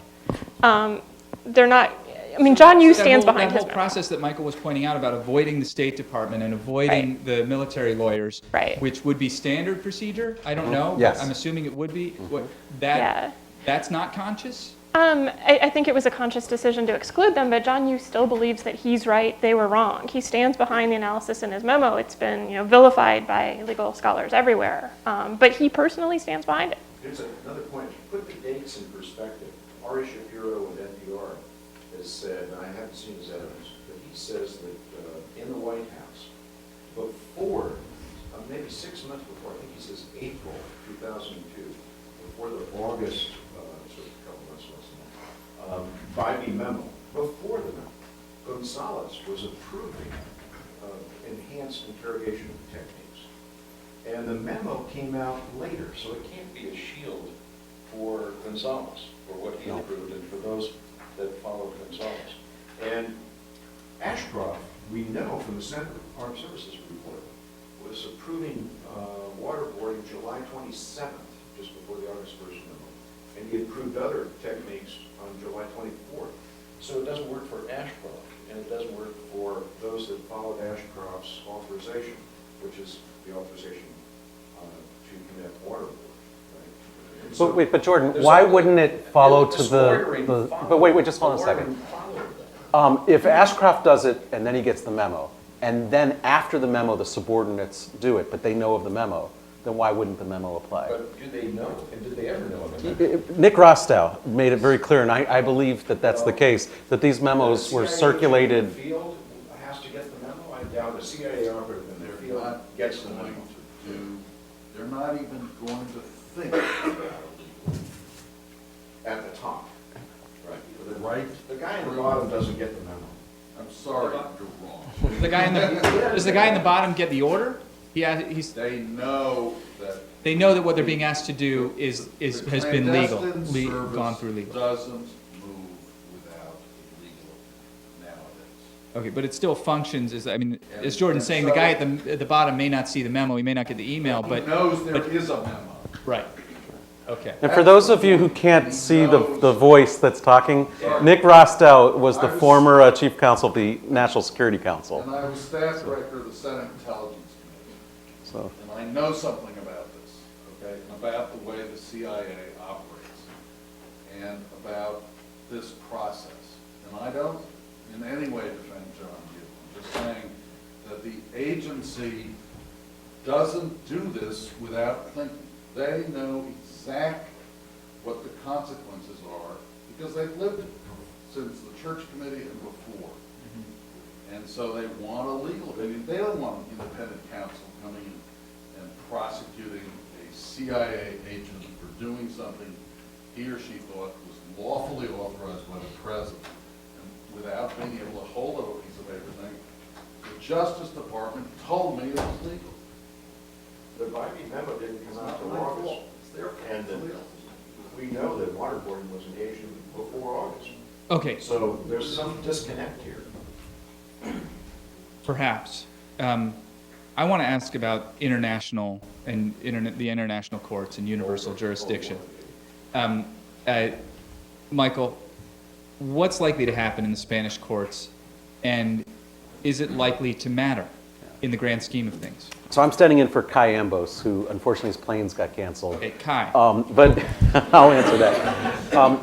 They're not, I mean, John Yoo stands behind his That whole process that Michael was pointing out about avoiding the State Department and avoiding the military lawyers, which would be standard procedure, I don't know, yes. but I'm assuming it would be. That's not conscious? I think it was a conscious decision to exclude them, but John Yoo still believes that he's right, they were wrong. He stands behind the analysis in his memo. It's been vilified by legal scholars everywhere, but he personally stands behind it. Here's another point. Put the dates in perspective. Ari Shapiro with NPR has said, and I haven't seen his evidence, but he says that in the White House, before, maybe 6 months before, I think he says April 2002, before the August, sort of a couple months less than that, 5E memo, before the memo, Gonzalez was approving enhanced interrogation techniques. And the memo came out later, so it can't be a shield for Gonzalez, for what he approved, and for those that followed Gonzalez. And Ashcroft, we know from the Senate Armed Services report, was approving waterboarding July 27th, just before the August 1st memo. And he approved other techniques on July 24th. So it doesn't work for Ashcroft, and it doesn't work for those that followed Ashcroft's authorization, which is the authorization to commit waterboarding. Right? But wait, but Jordan, why wouldn't it follow to the but wait, just hold on a second. If Ashcroft does it and then he gets the memo, and then after the memo the subordinates do it, but they know of the memo, then why wouldn't the memo apply? But do they know, and did they ever know of the memo? Nick Rostow made it very clear, and I believe that that's the case, that these memos were circulated. The field has to get the memo. I doubt a CIA operative in their field gets the memo. They're not even going to think about illegal. At the top. Right. Right. The guy in the bottom doesn't get the memo. I'm sorry, you're wrong. Does the guy in the bottom get the order? They know that. They know that what they're being asked to do has been legal, gone through legal. Doesn't move without legal nowadays. Okay, but it still functions as Jordan's saying, the guy at the bottom may not see the memo, he may not get the email, but he knows there is a memo. right. Okay. And for those of you who can't see the voice that's talking, Nick Rostow was the former Chief Counsel of the National Security Council. And I was staff director of the Senate Intelligence Committee. And I know something about this, okay, about the way the CIA operates and about this process. And I don't in any way defend John Yoo. I'm just saying that the agency doesn't do this without thinking. They know exactly what the consequences are because they've lived it since the Church Committee and before. And so they want a legal opinion. They don't want an independent counsel coming in and prosecuting a CIA agent for doing something he or she thought was lawfully authorized by the president, and without being able to hold up a piece of paper saying, the Justice Department told me it was legal. The Biden memo didn't come out until August. And fault. we know that waterboarding was engaged in before August. Okay. So there's some disconnect here. Perhaps. I want to ask about international and the international courts and universal jurisdiction. Michael, what's likely to happen in the Spanish courts, and is it likely to matter in the grand scheme of things? So I'm standing in for Kai Ambos, who unfortunately his planes got canceled. Okay, Kai. But I'll answer that.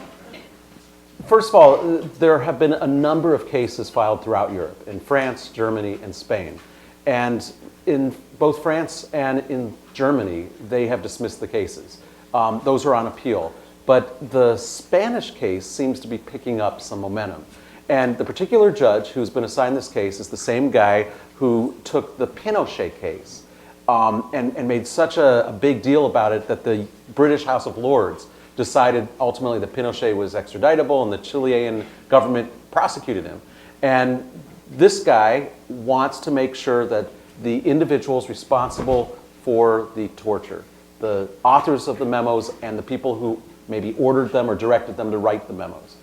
First of all, there have been a number of cases filed throughout Europe, in France, Germany, and Spain. And in both France and in Germany, they have dismissed the cases. Those are on appeal. But the Spanish case seems to be picking up some momentum. And the particular judge who's been assigned this case is the same guy who took the Pinochet case and made such a big deal about it that the British House of Lords decided ultimately that Pinochet was extraditable and the Chilean government prosecuted him. And this guy wants to make sure that the individuals responsible for the torture, the authors of the memos and the people who maybe ordered them or directed them to write the memos,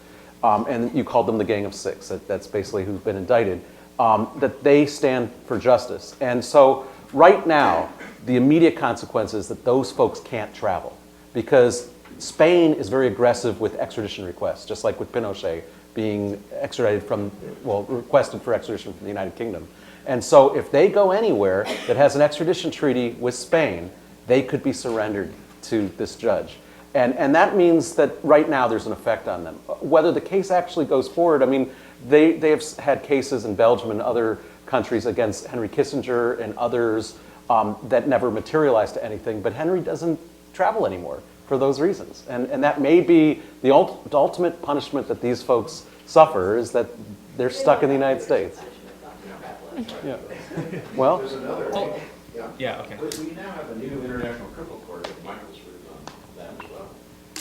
and you called them the Gang of Six, that's basically who's been indicted, that they stand for justice. And so right now, the immediate consequence is that those folks can't travel because Spain is very aggressive with extradition requests, just like with Pinochet being extradited from, well, requested for extradition from the United Kingdom. And so if they go anywhere that has an extradition treaty with Spain, they could be surrendered to this judge. And that means that right now there's an effect on them. Whether the case actually goes forward, I mean, they have had cases in Belgium and other countries against Henry Kissinger and others that never materialized to anything, but Henry doesn't travel anymore for those reasons. And that may be the ultimate punishment that these folks suffer, is that they're stuck in the United States. Yeah. Well, There's another, Yeah, okay. we now have a new international criminal court that Michael's written on that as well.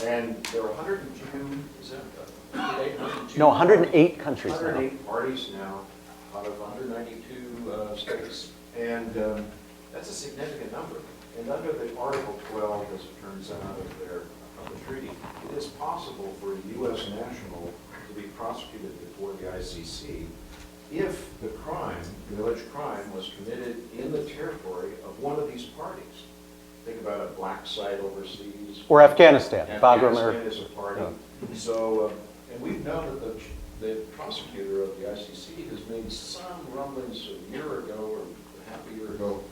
And there are 102, is that 102? no, 108 countries now. 108 parties now out of 192 states. And that's a significant number. And under the Article 12, as it turns out, of the treaty, it is possible for a U.S. national to be prosecuted before the ICC if the crime, the alleged crime, was committed in the territory of one of these parties. Think about a black site overseas. Or Afghanistan. Afghanistan is a party. So, and we've known that the prosecutor of the ICC has made some rumblings a year ago or half a year ago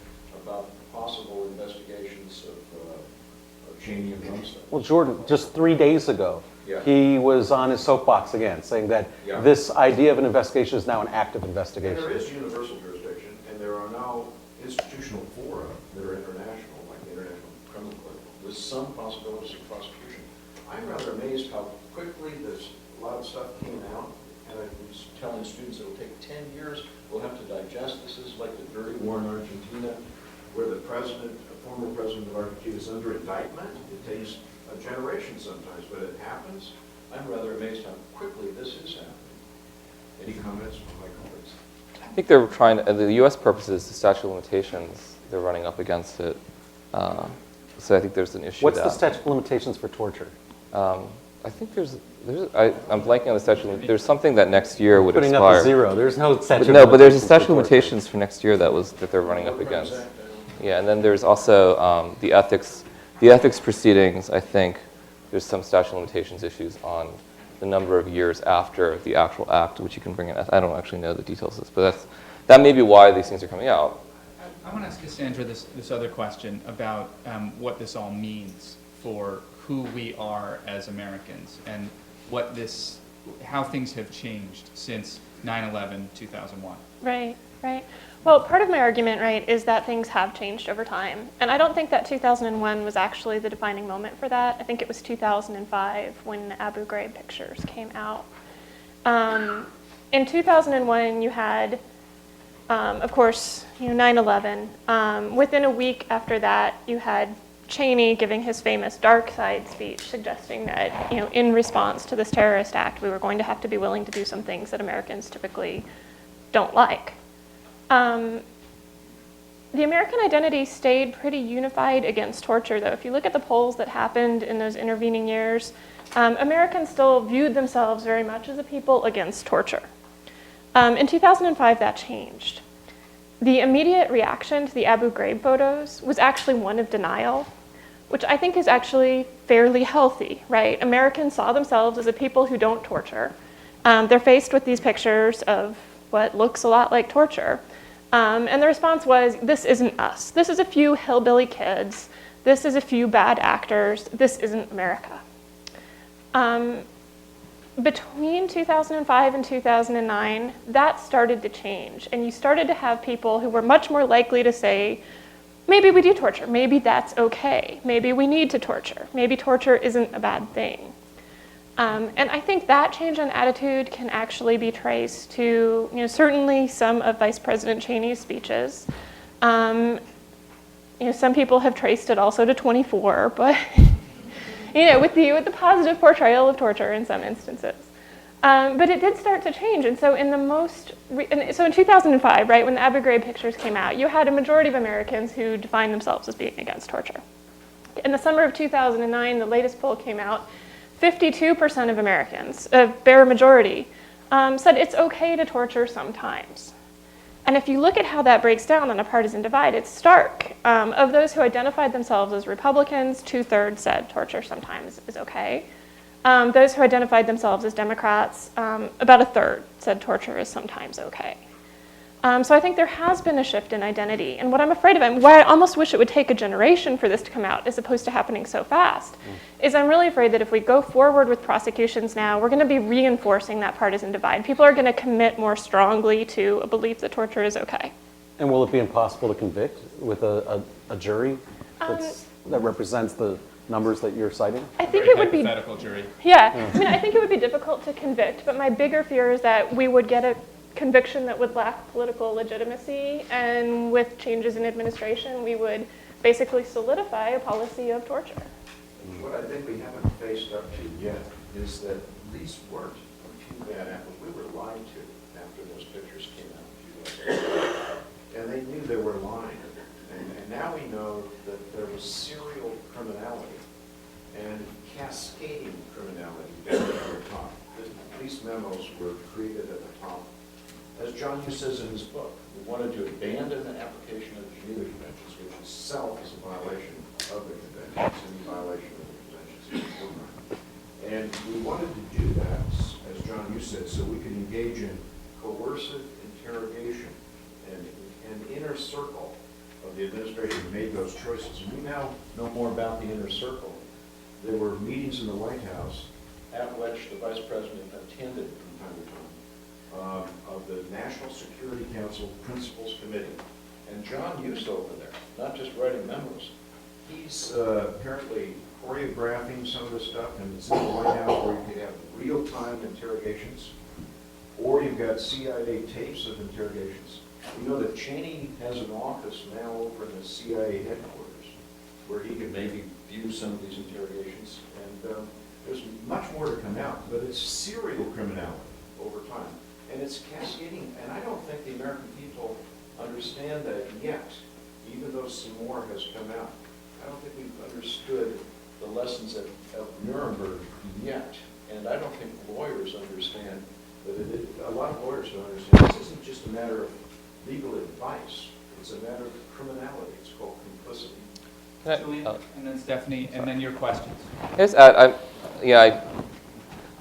about possible investigations of Cheney and Rumsfeld. Well, Jordan, just 3 days ago, Yeah. he was on his soapbox again, saying that Yeah. this idea of an investigation is now an active And investigation. there is universal jurisdiction, and there are now institutional fora that are international, like the International Criminal Court, with some possibilities of prosecution. I'm rather amazed how quickly a lot of stuff came out, and I was telling students it will take 10 years. We'll have to digest. This is like the dirty war in Argentina, where the president, a former president of Argentina, is under indictment. It takes a generation sometimes, but it happens. I'm rather amazed how quickly this is happening. Any comments from my colleagues? I think they're trying to, the U.S. purposes, the statute of limitations, they're running up against it. So I think there's an issue What's with the that. statute of limitations for torture? I think I'm blanking on the statute. There's something that next year would Putting expire. up a zero. There's no statute. No, of but there's a limitations statute of for torture. limitations for next year that they're running up against. Yeah, and then there's also the ethics proceedings. I think there's some statute of limitations issues on the number of years after the actual act, which you can bring in. I don't actually know the details of this, but that may be why these things are coming out. I want to ask Cassandra this other question about what this all means for who we are as Americans and how things have changed since 9/11, 2001. Right, right. Well, part of my argument, right, is that things have changed over time. And I don't think that 2001 was actually the defining moment for that. I think it was 2005 when the Abu Ghraib pictures came out. In 2001, you had, of course, 9/11. Within a week after that, you had Cheney giving his famous dark side speech suggesting that, in response to this terrorist act, we were going to have to be willing to do some things that Americans typically don't like. The American identity stayed pretty unified against torture, though. If you look at the polls that happened in those intervening years, Americans still viewed themselves very much as a people against torture. In 2005, that changed. The immediate reaction to the Abu Ghraib photos was actually one of denial, which I think is actually fairly healthy, right? Americans saw themselves as a people who don't torture. They're faced with these pictures of what looks a lot like torture. And the response was, this isn't us. This is a few hillbilly kids. This is a few bad actors. This isn't America. Between 2005 and 2009, that started to change. And you started to have people who were much more likely to say, maybe we do torture. Maybe that's okay. Maybe we need to torture. Maybe torture isn't a bad thing. And I think that change in attitude can actually be traced to, certainly some of Vice President Cheney's speeches. Some people have traced it also to 24, but with the positive portrayal of torture in some instances. But it did start to change, and so in in 2005, right, when the Abu Ghraib pictures came out, you had a majority of Americans who defined themselves as being against torture. In the summer of 2009, the latest poll came out, 52% of Americans, a bare majority, said it's okay to torture sometimes. And if you look at how that breaks down on a partisan divide, it's stark. Of those who identified themselves as Republicans, 2/3 said torture sometimes is okay. Those who identified themselves as Democrats, about 1/3 said torture is sometimes okay. So I think there has been a shift in identity. And what I'm afraid of, and why I almost wish it would take a generation for this to come out as opposed to happening so fast, is I'm really afraid that if we go forward with prosecutions now, we're going to be reinforcing that partisan divide. People are going to commit more strongly to a belief that torture is okay. And will it be impossible to convict with a jury that represents the numbers that you're citing? I think Very it would be, hypothetical jury. yeah. I mean, I think it would be difficult to convict, but my bigger fear is that we would get a conviction that would lack political legitimacy, and with changes in administration, we would basically solidify a policy of torture. What I think we haven't faced up to yet is that these weren't too bad apples. We were lied to after those pictures came out a few days ago. And they knew they were lying. And now we know that there was serial criminality and cascading criminality down at the top. These memos were created at the top. As John Hughes says in his book, we wanted to abandon the application of the Geneva Conventions, which itself is a violation of the conventions, and a violation of the conventions. And we wanted to do that, as John Hughes said, so we could engage in coercive interrogation and inner circle of the administration made those choices. And we now know more about the inner circle. There were meetings in the White House at which the Vice President attended from time to time. Of the National Security Council Principals Committee. And John Hughes over there, not just writing memos, he's apparently choreographing some of this stuff, and it's in the White House where you could have real-time interrogations, or you've got CIA tapes of interrogations. You know that Cheney has an office now over in the CIA headquarters where he can maybe view some of these interrogations, and there's much more to come out, but it's serial criminality over time. And it's cascading, and I don't think the American people understand that yet, even though some more has come out. I don't think we've understood the lessons of Nuremberg yet, and I don't think lawyers understand that a lot of lawyers don't understand. This isn't just a matter of legal advice, it's a matter of criminality. It's called complicity. Julian, and then Stephanie, and then your questions. Yes, I'm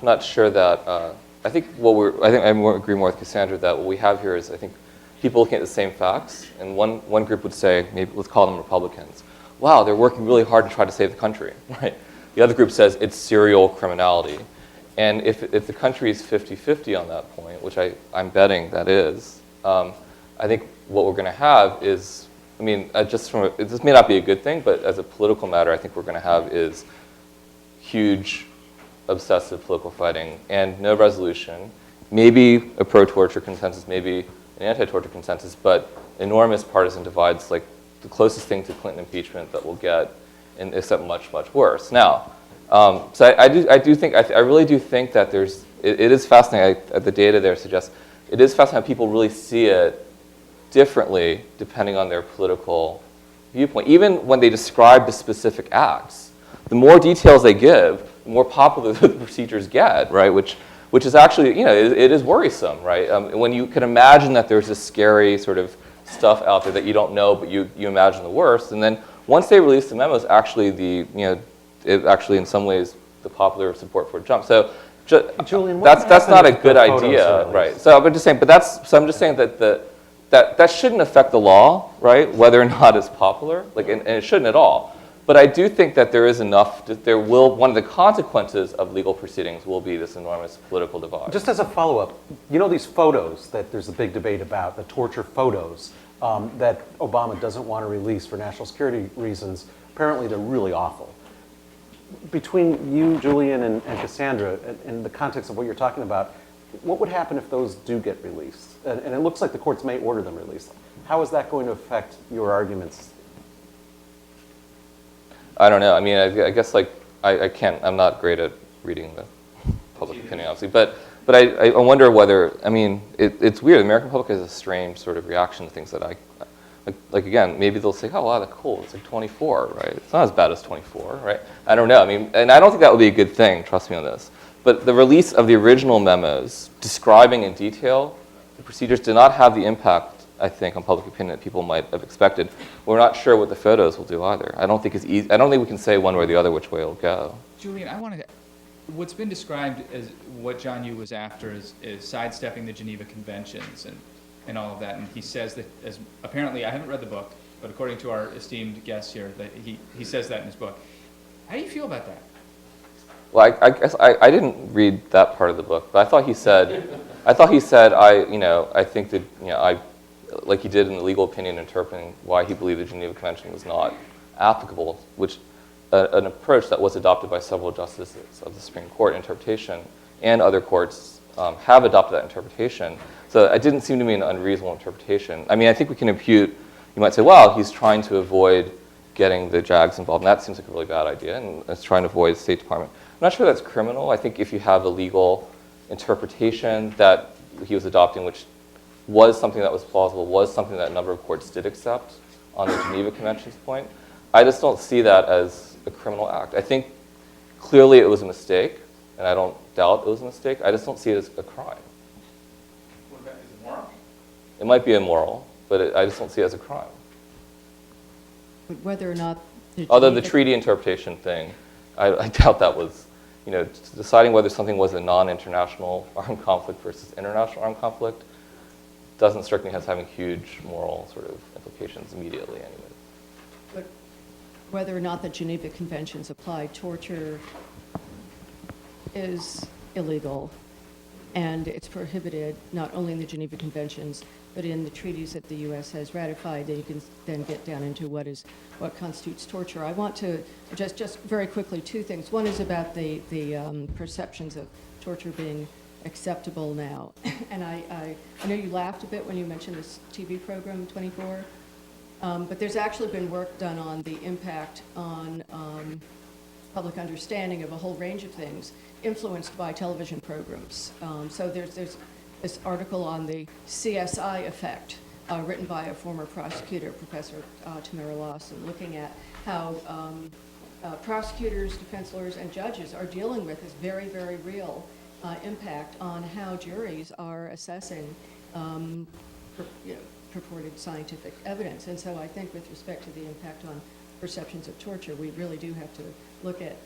not sure that. I think I agree more with Cassandra that what we have here is, I think, people looking at the same facts, and one group would say, maybe let's call them Republicans, wow, they're working really hard to try to save the country, right? The other group says it's serial criminality. And if the country is 50-50 on that point, which I'm betting that is, I think what we're going to have is, I mean, this may not be a good thing, but as a political matter, I think we're going to have is huge obsessive political fighting and no resolution, maybe a pro-torture consensus, maybe an anti-torture consensus, but enormous partisan divides, like the closest thing to Clinton impeachment that we'll get, except much, much worse. Now, so I really do think that it is fascinating, the data there suggests, it is fascinating how people really see it differently depending on their political viewpoint. Even when they describe the specific acts, the more details they give, the more popular the procedures get, right? Which is actually, it is worrisome, right? When you can imagine that there's this scary sort of stuff out there that you don't know, but you imagine the worst, and then once they release the memos, actually it actually in some ways the popular support for it jumps. So Julian, that's not a good idea, right? So I'm just saying, I'm just saying that shouldn't affect the law, right? Whether or not it's popular, and it shouldn't at all. But I do think that there is enough, one of the consequences of legal proceedings will be this enormous political divide. Just as a follow-up, these photos that there's a big debate about, the torture photos that Obama doesn't want to release for national security reasons, apparently they're really awful. Between you, Julian, and Cassandra, in the context of what you're talking about, what would happen if those do get released? And it looks like the courts may order them released. How is that going to affect your arguments? I don't know. I mean, I guess I can't, I'm not great at reading the public opinion, obviously, but I wonder whether, I mean, it's weird. The American public has a strange sort of reaction to things that like again, maybe they'll say, oh, wow, that's cool. It's like 24, right? It's not as bad as 24, right? I don't know. I mean, and I don't think that would be a good thing, trust me on this. But the release of the original memos describing in detail the procedures did not have the impact, I think, on public opinion that people might have expected. We're not sure what the photos will do either. I don't think it's easy. I don't think we can say one way or the other which way it'll go. Julian, I wanted to, what's been described as what John Yoo was after is sidestepping the Geneva Conventions and all of that. And he says that, as apparently, I haven't read the book, but according to our esteemed guest here, that he says that in his book. How do you feel about that? Well, I guess I didn't read that part of the book, but I thought he said, I think that, like he did in the legal opinion interpreting why he believed the Geneva Convention was not applicable, which an approach that was adopted by several justices of the Supreme Court interpretation and other courts have adopted that interpretation. So it didn't seem to me an unreasonable interpretation. I mean, I think we can impute, you might say, well, he's trying to avoid getting the JAGs involved, and that seems like a really bad idea, and it's trying to avoid the State Department. I'm not sure that's criminal. I think if you have a legal interpretation that he was adopting, which was something that was plausible, was something that a number of courts did accept on the Geneva Convention's point, I just don't see that as a criminal act. I think clearly it was a mistake, and I don't doubt it was a mistake. I just don't see it as a crime. What about, is it moral? It might be immoral, but I just don't see it as a crime. But whether or not Although the treaty interpretation thing, I doubt that was, deciding whether something was a non-international armed conflict versus international armed conflict doesn't strike me as having huge moral sort of implications immediately anyway. But whether or not the Geneva Conventions apply, torture is illegal, and it's prohibited not only in the Geneva Conventions, but in the treaties that the U.S. has ratified. That you can then get down into what constitutes torture. I want to just very quickly two things. One is about the perceptions of torture being acceptable now, and I know you laughed a bit when you mentioned this TV program 24, but there's actually been work done on the impact on public understanding of a whole range of things influenced by television programs. So there's this article on the CSI effect written by a former prosecutor, Professor Tamara Lawson, looking at how prosecutors, defense lawyers, and judges are dealing with this very, very real impact on how juries are assessing purported scientific evidence. And so I think with respect to the impact on perceptions of torture, we really do have to look at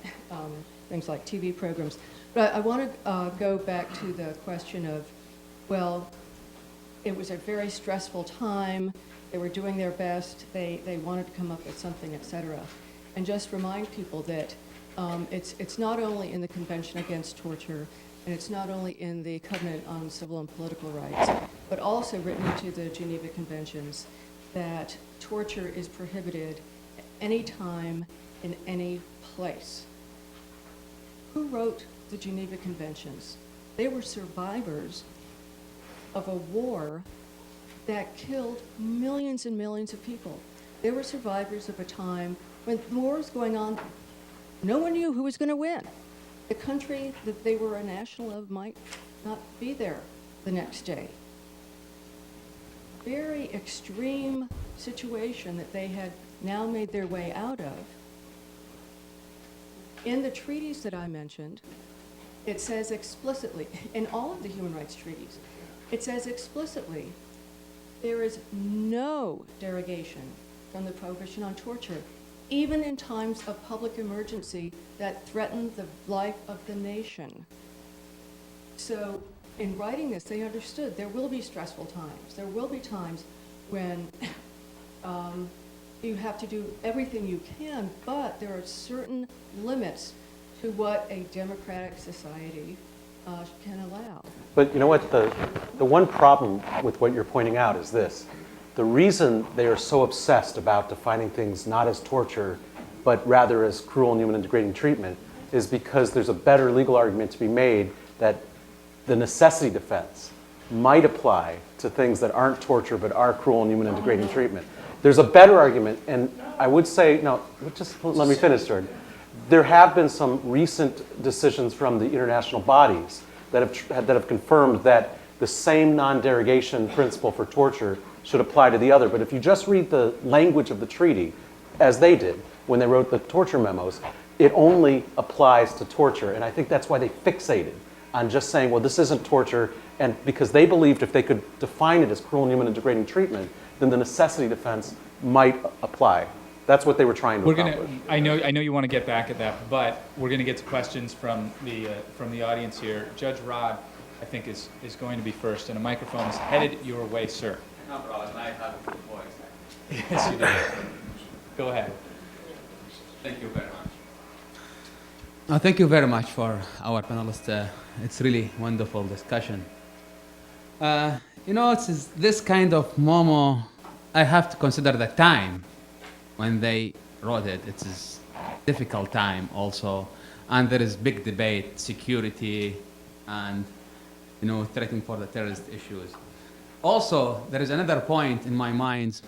things like TV programs. But I want to go back to the question of, well, it was a very stressful time. They were doing their best. They wanted to come up with something, et cetera. And just remind people that it's not only in the Convention Against Torture, and it's not only in the Covenant on Civil and Political Rights, but also written into the Geneva Conventions that torture is prohibited any time, in any place. Who wrote the Geneva Conventions? They were survivors of a war that killed millions and millions of people. They were survivors of a time when the war was going on. No one knew who was going to win. The country that they were a national of might not be there the next day. Very extreme situation that they had now made their way out of. In the treaties that I mentioned, it says explicitly, in all of the human rights treaties, it says explicitly, there is no derogation from the prohibition on torture, even in times of public emergency that threaten the life of the nation. So in writing this, they understood there will be stressful times. There will be times when you have to do everything you can, but there are certain limits to what a democratic society can allow. But you know what, the one problem with what you're pointing out is this. The reason they are so obsessed about defining things not as torture, but rather as cruel, inhuman, and degrading treatment is because there's a better legal argument to be made that the necessity defense might apply to things that aren't torture but are cruel, inhuman, and degrading treatment. There's a better argument, and I would say, no, just let me finish, Jordan, There have been some recent decisions from the international bodies that have confirmed that the same non-derogation principle for torture should apply to the other. But if you just read the language of the treaty, as they did when they wrote the torture memos, it only applies to torture. And I think that's why they fixated on just saying, well, this isn't torture, and because they believed if they could define it as cruel, inhuman, and degrading treatment, then the necessity defense might apply. That's what they were trying to accomplish. I know you want to get back at that, but we're going to get to questions from the audience here. Judge Rod, I think, is going to be first, and a microphone is headed your way, sir. No problem. I have a good voice. Yes, you do. Go ahead. Thank you very much. Thank you very much for our panelists. It's really wonderful discussion. It's this kind of memo, I have to consider the time when they wrote it. It's a difficult time also, and there is big debate, security, and threatening for the terrorist issues. Also, there is another point in my mind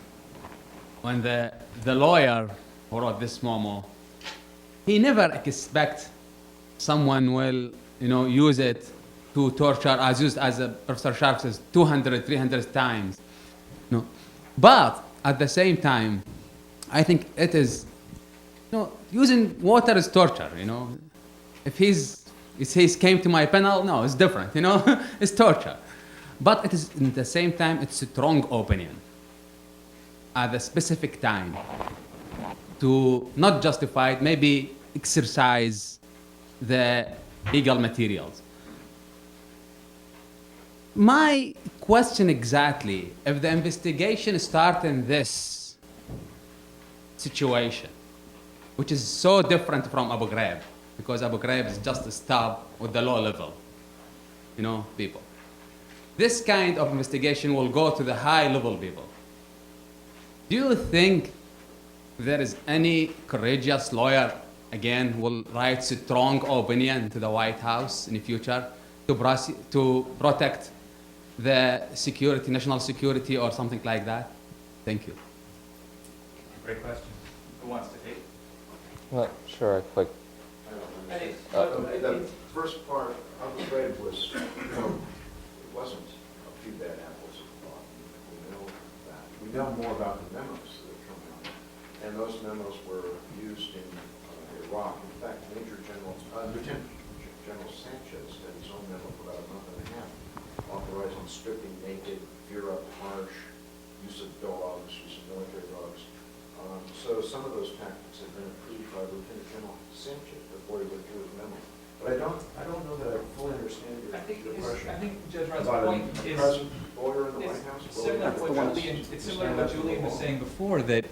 when the lawyer who wrote this memo, he never expect someone will use it to torture, as used as Professor Scharf says, 200, 300 times. But at the same time, I think it is, using water is torture. If he came to my panel, no, it's different. It's torture. But it is at the same time, it's a strong opinion at a specific time to not justify it, maybe exercise the legal materials. My question exactly, if the investigation starts in this situation, which is so different from Abu Ghraib, because Abu Ghraib is just a stop with the low level, people. This kind of investigation will go to the high level people. Do you think there is any courageous lawyer, again, will write strong opinion to the White House in the future to protect the security, national security, or something like that? Thank you. Great question. Who wants to take? Not sure I quite. The first part of the grade was, it wasn't a few bad apples at the bottom. We know that. We know more about the memos that have come out, and those memos were used in Iraq. In fact, Lieutenant General Sanchez had his own memo for about a month and a half, authorizing stripping naked, veer up harsh, use of dogs, use of military dogs. So some of those tactics have been approved by Lieutenant General Sanchez before he withdrew his memo. But I don't know that I fully understand your question. I think Judge Rod's About point a is present lawyer in the White House? it's similar to what Julian was saying before, that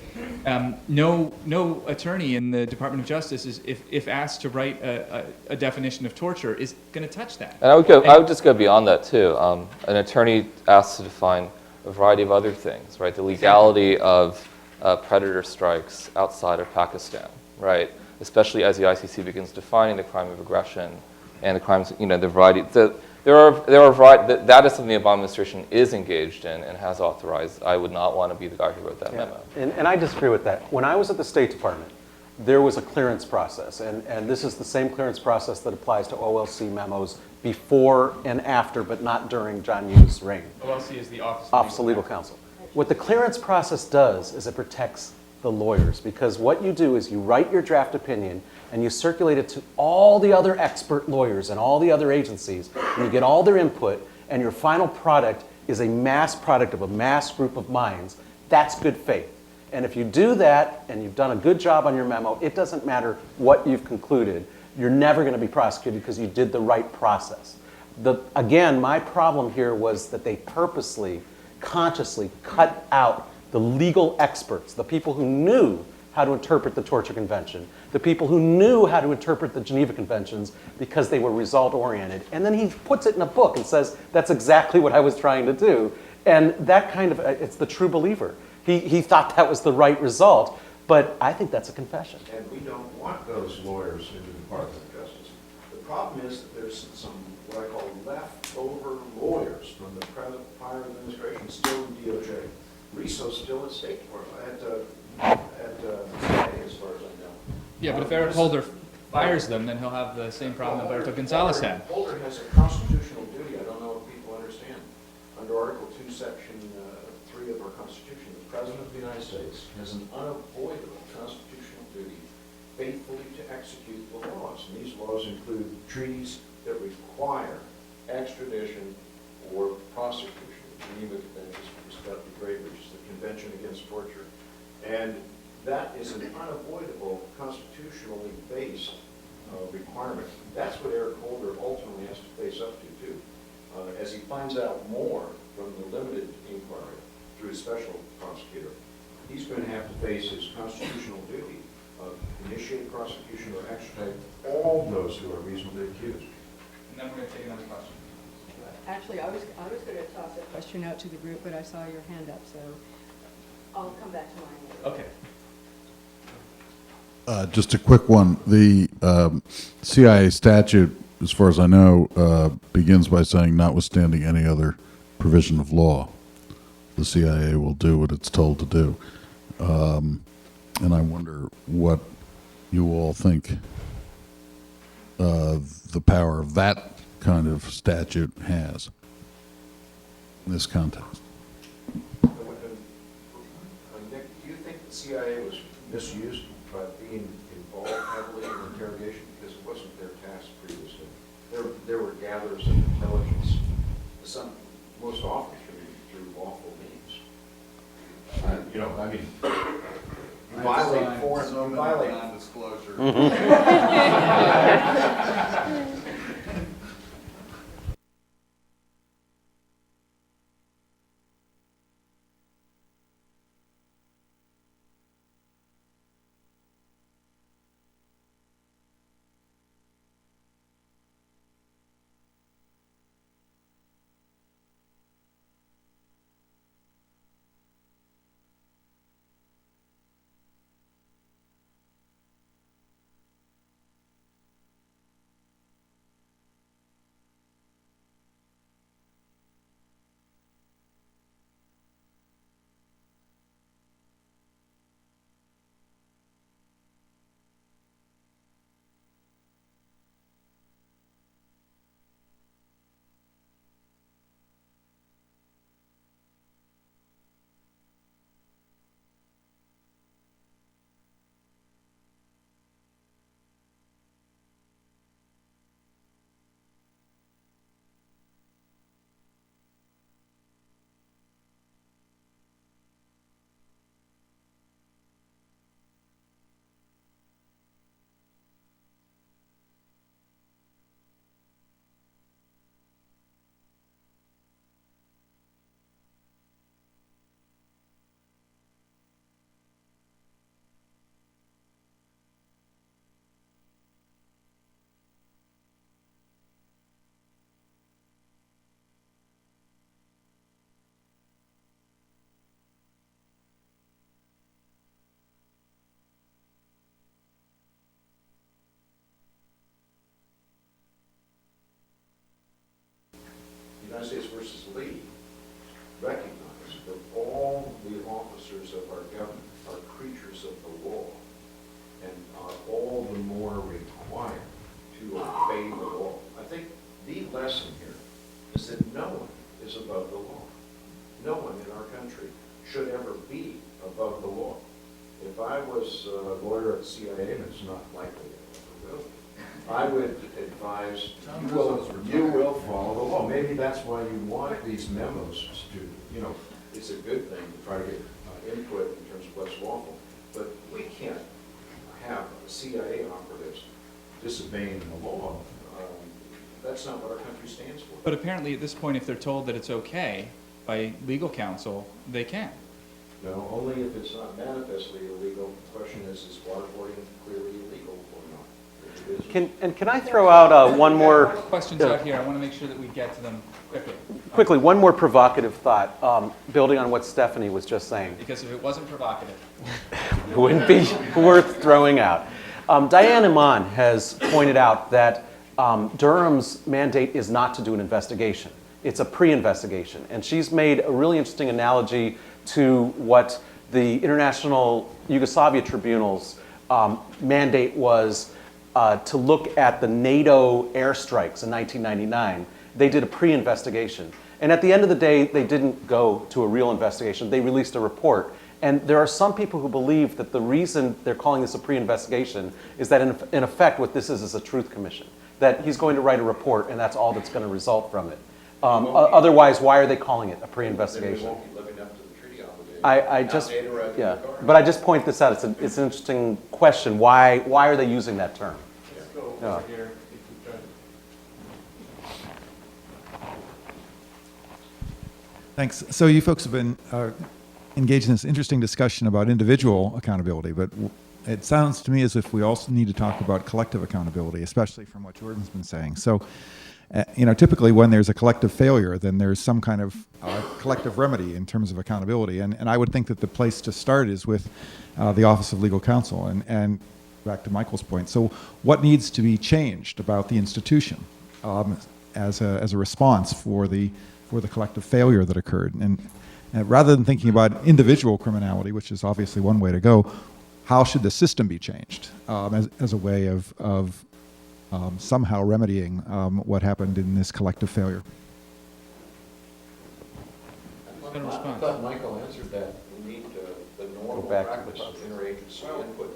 no attorney in the Department of Justice is, if asked to write a definition of torture, is going to touch that. And I would just go beyond that too. An attorney asked to define a variety of other things, right? The legality of predator strikes outside of Pakistan, right? Especially as the ICC begins defining the crime of aggression and the crimes, the variety. There are that is something the Obama administration is engaged in and has authorized. I would not want to be the guy who wrote that memo. And I disagree with that. When I was at the State Department, there was a clearance process, and this is the same clearance process that applies to OLC memos before and after, but not during John Yoo's reign. OLC is the Office of Legal Counsel. What the clearance process does is it protects the lawyers, because what you do is you write your draft opinion and you circulate it to all the other expert lawyers and all the other agencies, and you get all their input, and your final product is a mass product of a mass group of minds. That's good faith. And if you do that and you've done a good job on your memo, it doesn't matter what you've concluded. You're never going to be prosecuted because you did the right process. Again, my problem here was that they purposely, consciously cut out the legal experts, the people who knew how to interpret the Torture Convention, the people who knew how to interpret the Geneva Conventions, because they were result-oriented. And then he puts it in a book and says, that's exactly what I was trying to do. And that kind of, it's the true believer. He thought that was the right result, but I think that's a confession. And we don't want those lawyers in the Department of Justice. The problem is that there's some, what I call leftover lawyers from the prior administration still in DOJ. Riso's still at State Department, at CIA, as far as I know. Yeah, but if Eric Holder fires them, then he'll have the same problem that Alberto Gonzalez had. Holder has a constitutional duty, I don't know if people understand. Under Article 2, Section 3 of our Constitution, the President of the United States has an unavoidable constitutional duty faithfully to execute the laws. And these laws include treaties that require extradition or prosecution. The Geneva Convention is great, which is the Convention Against Torture. And that is an unavoidable, constitutionally based requirement. That's what Eric Holder ultimately has to face up to, too. As he finds out more from the limited inquiry through a special prosecutor, he's going to have to face his constitutional duty of initiate prosecution or extradite all those who are reasonably accused. And then we're going to take another question. Actually, I was going to toss a question out to the group, but I saw your hand up, so I'll come back to mine later. Okay. Just a quick one. The CIA statute, as far as I know, begins by saying, notwithstanding any other provision of law, the CIA will do what it's told to do. And I wonder what you all think the power of that kind of statute has in this context. Nick, do you think the CIA was misused by being involved heavily in interrogation because it wasn't their task previously? There were gatherers of intelligence, most often through lawful means. You violate foreign, you violate non-disclosure. United States versus Lee recognize that all the officers of our government are creatures of the law and are all the more required to obey the law. I think the lesson here is that no one is above the law. No one in our country should ever be above the law. If I was a lawyer at the CIA, and it's not likely that I will, I would advise you will follow the law. Maybe that's why you want these memos to, it's a good thing to try to get input in terms of what's lawful. But we can't have CIA operatives disobeying the law. That's not what our country stands for. But apparently at this point, if they're told that it's okay by legal counsel, they can. No, only if it's not manifestly illegal. The question is waterboarding clearly illegal or not? Can I throw out one more Questions out here. I want to make sure that we get to them quickly? One more provocative thought, building on what Stephanie was just saying. because if it wasn't provocative. It wouldn't be worth throwing out. Diane Iman has pointed out that Durham's mandate is not to do an investigation. It's a pre-investigation. And she's made a really interesting analogy to what the International Yugoslavia Tribunal's mandate was to look at the NATO airstrikes in 1999. They did a pre-investigation. And at the end of the day, they didn't go to a real investigation. They released a report. And there are some people who believe that the reason they're calling this a pre-investigation is that in effect what this is a truth commission. That he's going to write a report and that's all that's going to result from it. Otherwise, why are they calling it a pre-investigation? They won't be living up to the treaty obligation. But I just point this out. It's an interesting question. Why are they using that term? Let's go Yeah. over here. Thanks. So you folks have been engaged in this interesting discussion about individual accountability, but it sounds to me as if we also need to talk about collective accountability, especially from what Jordan's been saying. So, typically when there's a collective failure, then there's some kind of collective remedy in terms of accountability. And I would think that the place to start is with the Office of Legal Counsel. And back to Michael's point, so what needs to be changed about the institution as a response for the collective failure that occurred? And rather than thinking about individual criminality, which is obviously one way to go, how should the system be changed as a way of somehow remedying what happened in this collective failure? Gonna I respond. thought Michael answered that. We need the normal practice of interagency input.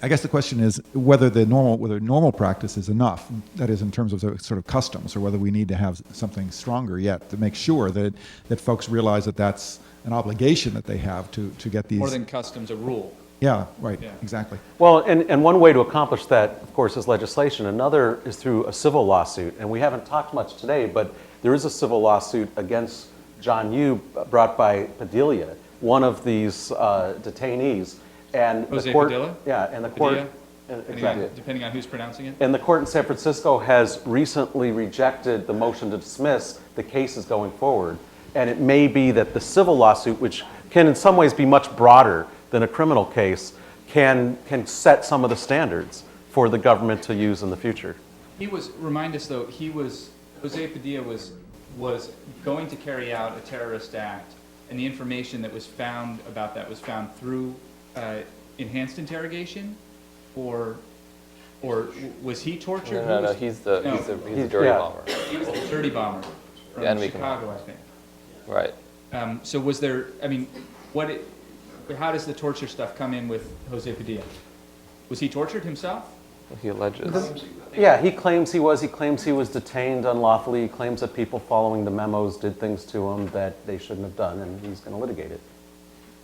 I guess the question is whether normal practice is enough, that is in terms of the sort of customs, or whether we need to have something stronger yet to make sure that folks realize that that's an obligation that they have to get these. More than customs, a rule. Yeah, right, Yeah. exactly. Well, and one way to accomplish that, of course, is legislation. Another is through a civil lawsuit. And we haven't talked much today, but there is a civil lawsuit against John Yu brought by Padilla, one of these detainees. And Jose the court, Padilla? yeah, and the court, Padilla? exactly. Depending on who's pronouncing it. And the court in San Francisco has recently rejected the motion to dismiss the cases going forward. And it may be that the civil lawsuit, which can in some ways be much broader than a criminal case, can set some of the standards for the government to use in the future. Remind us though, Jose Padilla was going to carry out a terrorist act, and the information that was found about that was found through enhanced interrogation, or was he tortured? No, he's the dirty yeah. bomber. He was the dirty bomber from enemy Chicago, I think. Right. So was there? I mean, how does the torture stuff come in with Jose Padilla? Was he tortured himself? He alleges. Yeah, he claims he was. He claims he was detained unlawfully. He claims that people following the memos did things to him that they shouldn't have done, and he's going to litigate it.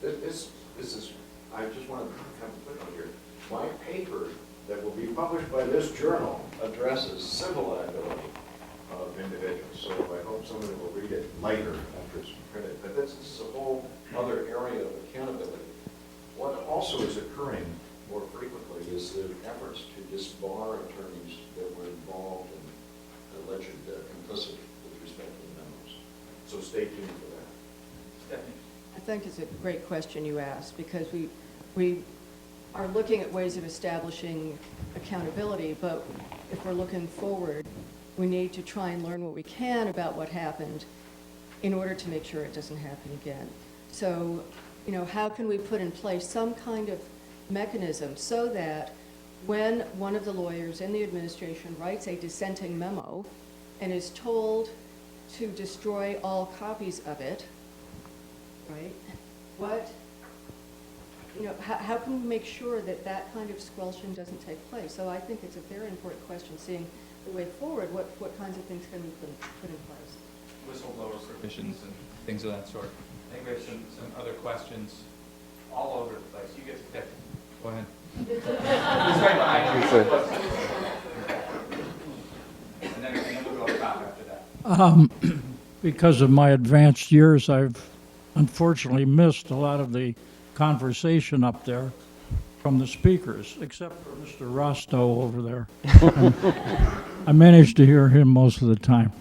This is, I just want to kind of put on here, my paper that will be published by this journal addresses civil liability of individuals. So I hope somebody will read it later after it's printed. But this is a whole other area of accountability. What also is occurring more frequently is the efforts to disbar attorneys that were involved in alleged complicity with respect to the memos. So stay tuned for that. Stephanie. I think it's a great question you asked, because we are looking at ways of establishing accountability, but if we're looking forward, we need to try and learn what we can about what happened in order to make sure it doesn't happen again. So, how can we put in place some kind of mechanism so that when one of the lawyers in the administration writes a dissenting memo and is told to destroy all copies of it, right? How can we make sure that that kind of squelching doesn't take place? So I think it's a very important question, seeing the way forward, what kinds of things can we put in place? Whistleblower provisions and things of that sort. I think we have some other questions all over the place. You get to pick. Go ahead. He's right behind you. And then we'll go top after that. Because of my advanced years, I've unfortunately missed a lot of the conversation up there from the speakers, except for Mr. Rostow over there. I managed to hear him most of the time.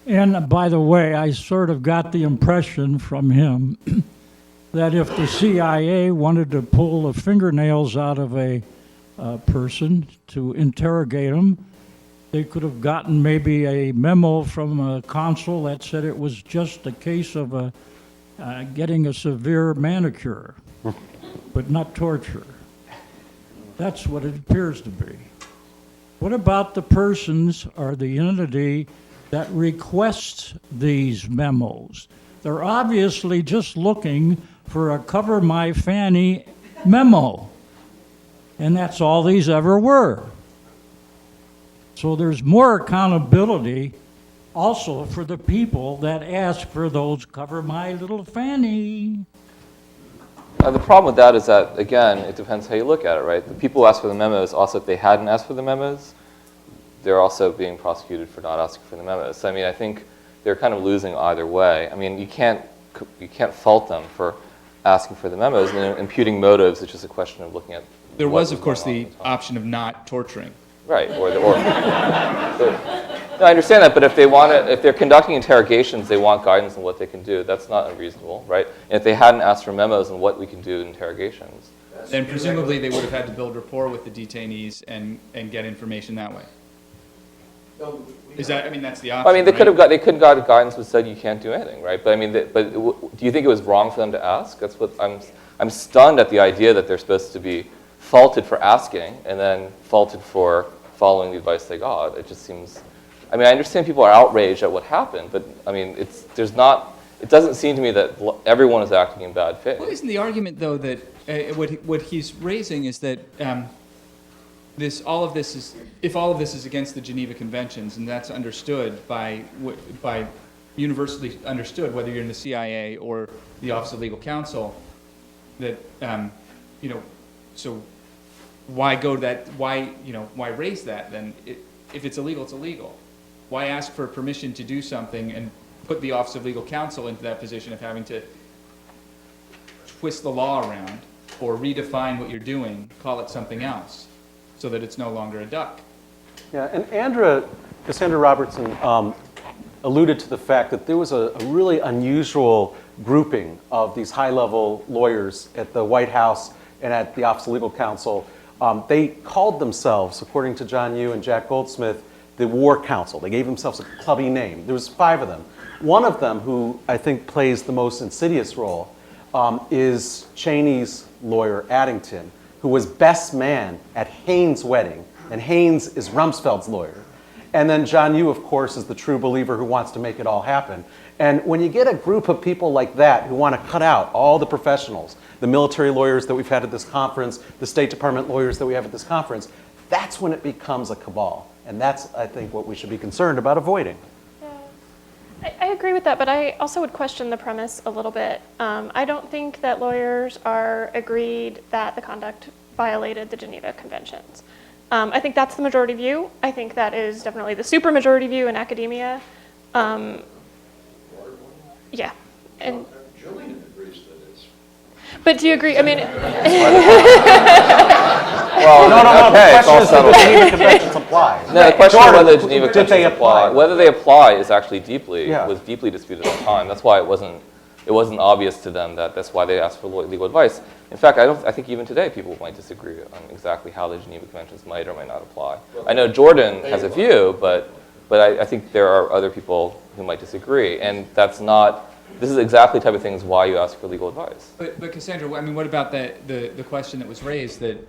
And by the way, I sort of got the impression from him that if the CIA wanted to pull the fingernails out of a person to interrogate him, they could have gotten maybe a memo from a consul that said it was just a case of getting a severe manicure, but not torture. That's what it appears to be. What about the persons or the entity that requests these memos? They're obviously just looking for a cover my fanny memo. And that's all these ever were. So there's more accountability also for the people that ask for those cover my little fanny. The problem with that is that, again, it depends how you look at it, right? The people who ask for the memos, also if they hadn't asked for the memos, they're also being prosecuted for not asking for the memos. So, I mean, I think they're kind of losing either way. I mean, you can't fault them for asking for the memos, and then imputing motives. It's just a question of looking at. There was, of course, the option of not torturing. Right, no, I understand that, but if they're conducting interrogations, they want guidance on what they can do. That's not unreasonable, right? And if they hadn't asked for memos on what we can do in interrogations, then presumably they would have had to build rapport with the detainees and get information that way. Is that? I mean, that's the option. I mean, they right? could have got guidance that said you can't do anything, right? But I mean, do you think it was wrong for them to ask? That's what I'm stunned at the idea that they're supposed to be faulted for asking and then faulted for following the advice they got. It just seems. I mean, I understand people are outraged at what happened, but I mean, it doesn't seem to me that everyone is acting in bad faith. Well, isn't the argument though that what he's raising is that if all of this is against the Geneva Conventions, and that's understood by universally understood, whether you're in the CIA or the Office of Legal Counsel, that so why go to that? Why raise that then? If it's illegal, it's illegal. Why ask for permission to do something and put the Office of Legal Counsel into that position of having to twist the law around or redefine what you're doing, call it something else, so that it's no longer a duck? Yeah, and Cassandra Robertson alluded to the fact that there was a really unusual grouping of these high-level lawyers at the White House and at the Office of Legal Counsel. They called themselves, according to John Yoo and Jack Goldsmith, the War Council. They gave themselves a clubby name. There was 5 of them. One of them, who I think plays the most insidious role, is Cheney's lawyer, Addington, who was best man at Haynes' wedding, and Haynes is Rumsfeld's lawyer. And then John Yoo, of course, is the true believer who wants to make it all happen. And when you get a group of people like that who want to cut out all the professionals, the military lawyers that we've had at this conference, the State Department lawyers that we have at this conference, that's when it becomes a cabal. And that's, I think, what we should be concerned about avoiding. Yeah. I agree with that, but I also would question the premise a little bit. I don't think that lawyers are agreed that the conduct violated the Geneva Conventions. I think that's the majority view. I think that is definitely the supermajority view in academia. Yeah. And Julian agrees that it's. but do you agree? I mean, Well, No. okay, The it's all question is, do settled. the Geneva Conventions apply? No, the question of Jordan, whether the Geneva did they Conventions apply, apply? whether they apply is actually was deeply disputed at the time. That's why it wasn't obvious to them that's why they asked for legal advice. In fact, I think even today people might disagree on exactly how the Geneva Conventions might or might not apply. I know Jordan has a view, but I think there are other people who might disagree, and this is exactly the type of things why you ask for legal advice. But Cassandra, I mean, what about the question that was raised that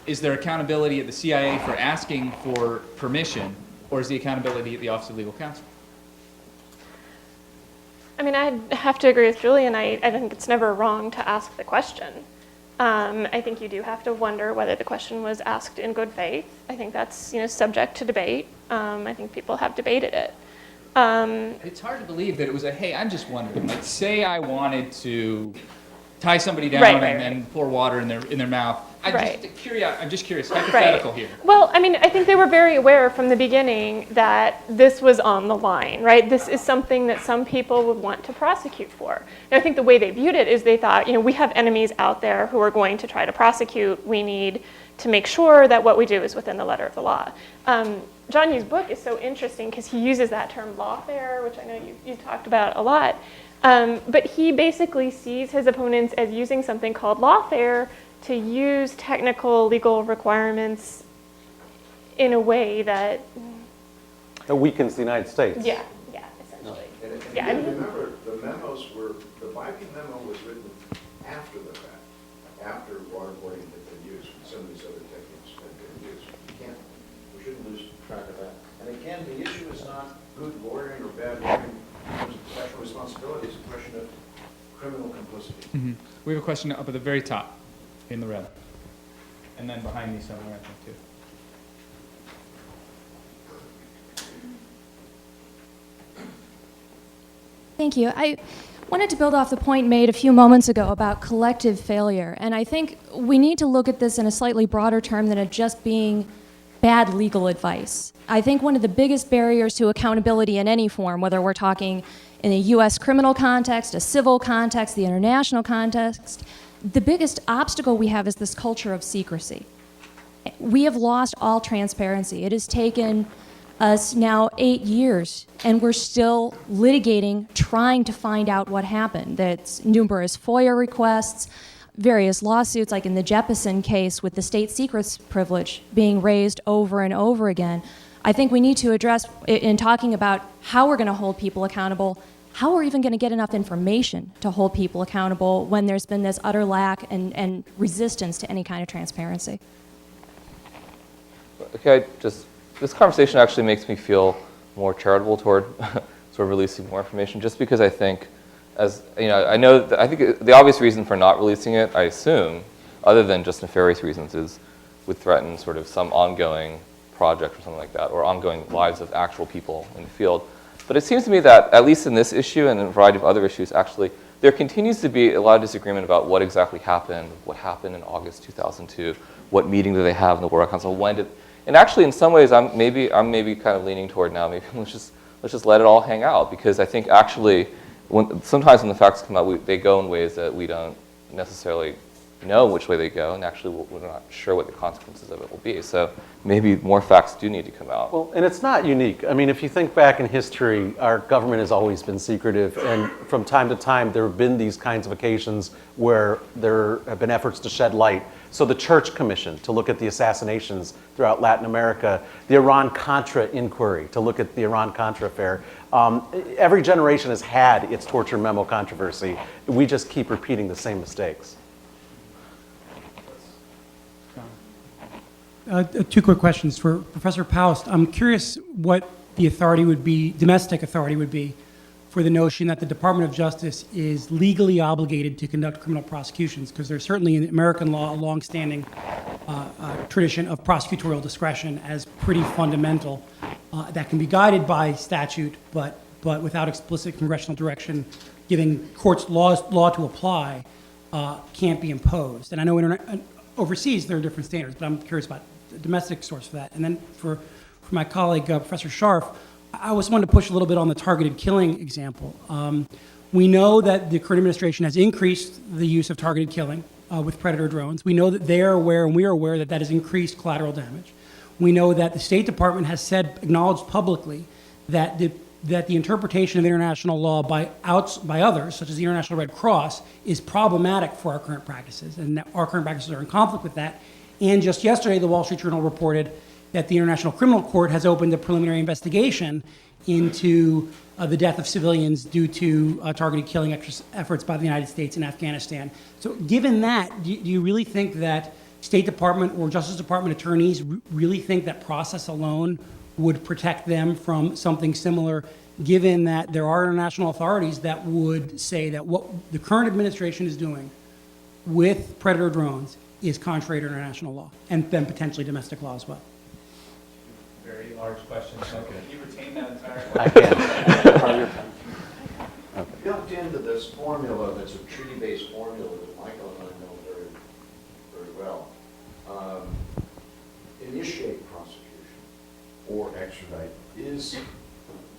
is there accountability at the CIA for asking for permission, or is the accountability at the Office of Legal Counsel? I mean, I have to agree with Julian. I think it's never wrong to ask the question. I think you do have to wonder whether the question was asked in good faith. I think that's subject to debate. I think people have debated it. It's hard to believe that it was hey, I'm just wondering. Like, say I wanted to tie somebody down and pour water in their mouth. I'm just curious, hypothetical here. Well, I mean, I think they were very aware from the beginning that this was on the line, right? This is something that some people would want to prosecute for. And I think the way they viewed it is they thought, we have enemies out there who are going to try to prosecute. We need to make sure that what we do is within the letter of the law. John Yoo's book is so interesting because he uses that term lawfare, which I know you've talked about a lot. But he basically sees his opponents as using something called lawfare to use technical legal requirements in a way that weakens the United States. Yeah, essentially. And remember, the Bybee memo was written after the fact, after waterboarding had been used, and some of these other techniques have been used. We shouldn't lose track of that. And again, the issue is not good lawyering or bad lawyering in terms of professional responsibility. It's a question of criminal complicity. Mhm. We have a question up at the very top, in the red. And then behind me somewhere, I think, too. Thank you. I wanted to build off the point made a few moments ago about collective failure. And I think we need to look at this in a slightly broader term than it just being bad legal advice. I think one of the biggest barriers to accountability in any form, whether we're talking in a U.S. criminal context, a civil context, the international context, the biggest obstacle we have is this culture of secrecy. We have lost all transparency. It has taken us now 8 years, and we're still litigating, trying to find out what happened. That's numerous FOIA requests, various lawsuits, like in the Jeppesen case with the state secrets privilege being raised over and over again. I think we need to address, in talking about how we're going to hold people accountable, how we're even going to get enough information to hold people accountable when there's been this utter lack and resistance to any kind of transparency. Okay, this conversation actually makes me feel more charitable toward sort of releasing more information, just because I think, as you know, I think the obvious reason for not releasing it, I assume, other than just nefarious reasons, is would threaten sort of some ongoing project or something like that, or ongoing lives of actual people in the field. But it seems to me that, at least in this issue and in a variety of other issues, actually, there continues to be a lot of disagreement about what exactly happened, what happened in August 2002, what meeting did they have in the World Council, when did, and actually in some ways I'm maybe kind of leaning toward now, maybe let's just let it all hang out, because I think actually, sometimes when the facts come out, they go in ways that we don't necessarily know which way they go, and actually we're not sure what the consequences of it will be. So maybe more facts do need to come out. Well, and it's not unique. I mean, if you think back in history, our government has always been secretive, and from time to time there have been these kinds of occasions where there have been efforts to shed light. So the Church Commission to look at the assassinations throughout Latin America, the Iran-Contra inquiry to look at the Iran-Contra affair. Every generation has had its torture memo controversy. We just keep repeating the same mistakes. Two quick questions for Professor Paust. I'm curious what the authority would be, domestic authority would be, for the notion that the Department of Justice is legally obligated to conduct criminal prosecutions, because there's certainly in American law a longstanding tradition of prosecutorial discretion as pretty fundamental that can be guided by statute, but without explicit congressional direction, giving courts law to apply, can't be imposed. And I know overseas there are different standards, but I'm curious about the domestic source for that. And then for my colleague, Professor Scharf, I always wanted to push a little bit on the targeted killing example. We know that the current administration has increased the use of targeted killing with Predator drones. We know that they are aware, and we are aware, that that has increased collateral damage. We know that the State Department has acknowledged publicly that the interpretation of international law by others, such as the International Red Cross, is problematic for our current practices, and that our current practices are in conflict with that. And just yesterday, the Wall Street Journal reported that the International Criminal Court has opened a preliminary investigation into the death of civilians due to targeted killing efforts by the United States in Afghanistan. So given that, do you really think that State Department or Justice Department attorneys really think that process alone would protect them from something similar, given that there are international authorities that would say that what the current administration is doing with Predator drones is contrary to international law, and then potentially domestic law as well? Very large question. So can you retain that entire I question? can. Built into this formula, that's a treaty-based formula that Michael and I know very, very well, initiate prosecution or extradite is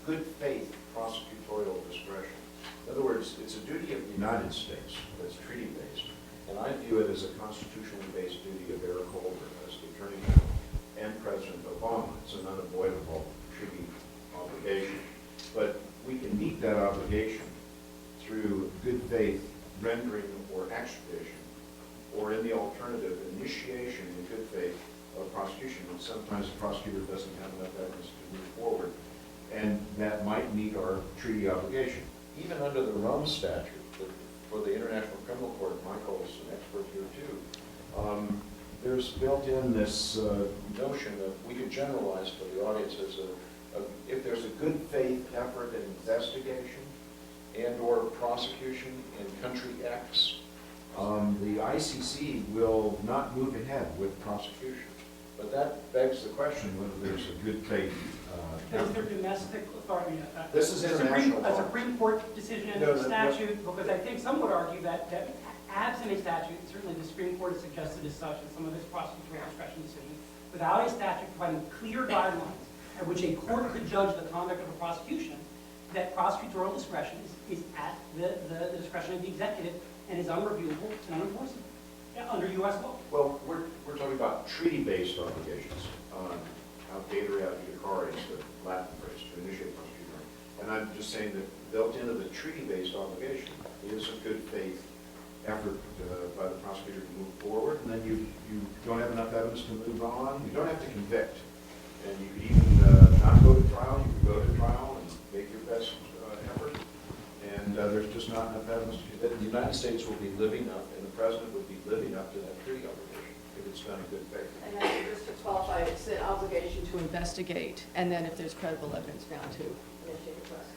good faith prosecutorial discretion. In other words, it's a duty of the United States that's treaty-based, and I view it as a constitutionally based duty of Eric Holder as the Attorney General and President Obama. It's an unavoidable treaty obligation. But we can meet that obligation through good faith rendering or extradition, or in the alternative, initiation in good faith of prosecution. And sometimes the prosecutor doesn't have enough evidence to move forward, and that might meet our treaty obligation. Even under the Rome statute, for the International Criminal Court, Michael is an expert here too, there's built in this notion of, we could generalize for the audience as if there's a good faith effort at investigation and or prosecution in country X, the ICC will not move ahead with prosecution. But that begs the question whether there's a good faith Is there domestic authority? This is international law. A Supreme Court decision in No, the no, statute, because I think some would argue that absent a statute, and certainly the Supreme Court has suggested as such in some of its prosecutorial discretion decisions, without a statute providing clear guidelines at which a court could judge the conduct of a prosecution, that prosecutorial discretion is at the discretion of the executive and is unreviewable and unenforceable under U.S. law. Well, we're talking about treaty-based obligations. Data out is the Latin phrase to initiate prosecution. And I'm just saying that built into the treaty-based obligation is a good faith effort by the prosecutor to move forward, and then you don't have enough evidence to move on. You don't have to convict, and you could even not go to trial. You could go to trial and make your best effort, and there's just not enough evidence to convict. The United States will be living up, and the president would be living up to that treaty obligation if it's done in good faith. And then just to qualify, it's an obligation to investigate, and then if there's credible evidence found to initiate a prosecution.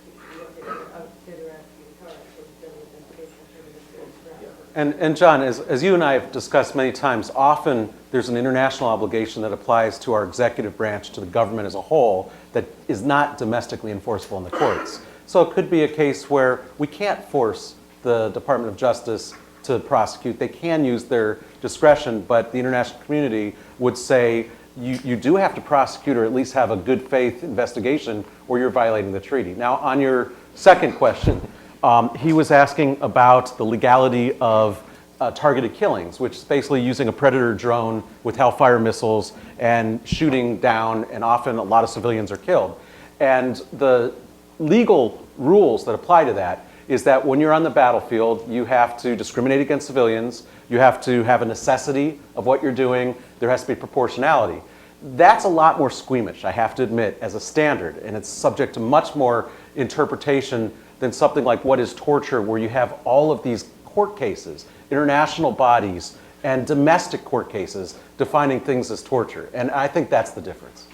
And John, as you and I have discussed many times, often there's an international obligation that applies to our executive branch, to the government as a whole, that is not domestically enforceable in the courts. So it could be a case where we can't force the Department of Justice to prosecute. They can use their discretion, but the international community would say, you do have to prosecute or at least have a good faith investigation or you're violating the treaty. Now, on your second question, he was asking about the legality of targeted killings, which is basically using a Predator drone with Hellfire missiles and shooting down, and often a lot of civilians are killed. And the legal rules that apply to that is that when you're on the battlefield, you have to discriminate against civilians, you have to have a necessity of what you're doing, there has to be proportionality. That's a lot more squeamish, I have to admit, as a standard, and it's subject to much more interpretation than something like what is torture, where you have all of these court cases, international bodies, and domestic court cases defining things as torture. And I think that's the difference.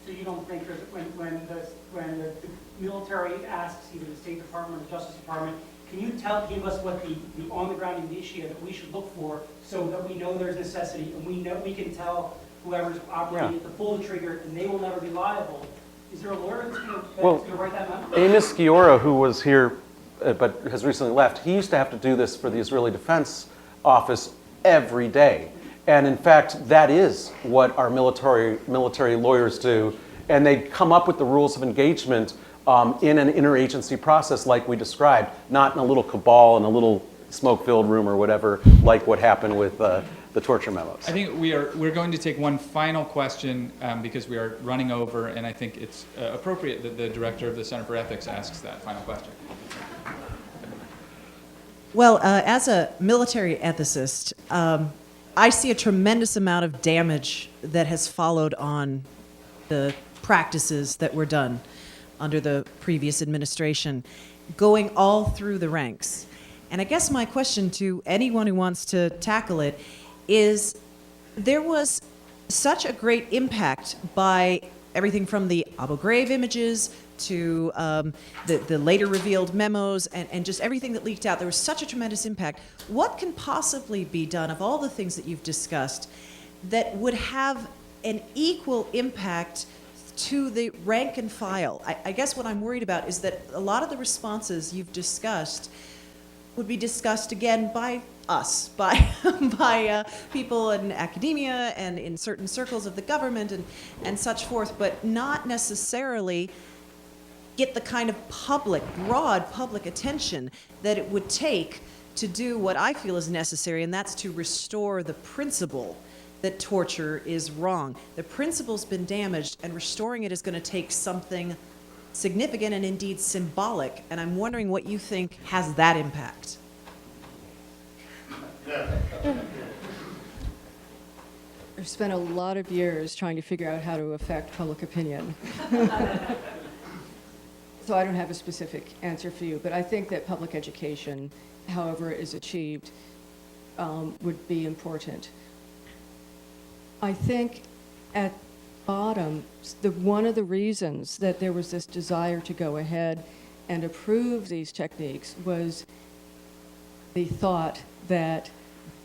So you don't think that when the military asks either the State Department or the Justice Department, can you give us what the on-the-ground indicia that we should look for so that we know there's necessity and we can tell whoever's operating to pull the trigger and they will never be liable? Is there a lawyer that's going to write that down? Amos Giora, who was here but has recently left, he used to have to do this for the Israeli Defense Office every day. And in fact, that is what our military lawyers do. And they come up with the rules of engagement in an interagency process like we described, not in a little cabal in a little smoke-filled room or whatever, like what happened with the torture memos. I think we're going to take one final question because we are running over, and I think it's appropriate that the director of the Center for Ethics asks that final question. Well, as a military ethicist, I see a tremendous amount of damage that has followed on the practices that were done under the previous administration, going all through the ranks. And I guess my question to anyone who wants to tackle it is, there was such a great impact by everything from the Abu Ghraib images to the later revealed memos and just everything that leaked out. There was such a tremendous impact. What can possibly be done of all the things that you've discussed that would have an equal impact to the rank and file? I guess what I'm worried about is that a lot of the responses you've discussed would be discussed again by us, by people in academia and in certain circles of the government and such forth, but not necessarily get the kind of broad public attention that it would take to do what I feel is necessary, and that's to restore the principle that torture is wrong. The principle's been damaged, and restoring it is going to take something significant and indeed symbolic, and I'm wondering what you think has that impact. I've spent a lot of years trying to figure out how to affect public opinion. So I don't have a specific answer for you, but I think that public education, however it is achieved, would be important. I think at bottom, one of the reasons that there was this desire to go ahead and approve these techniques was the thought that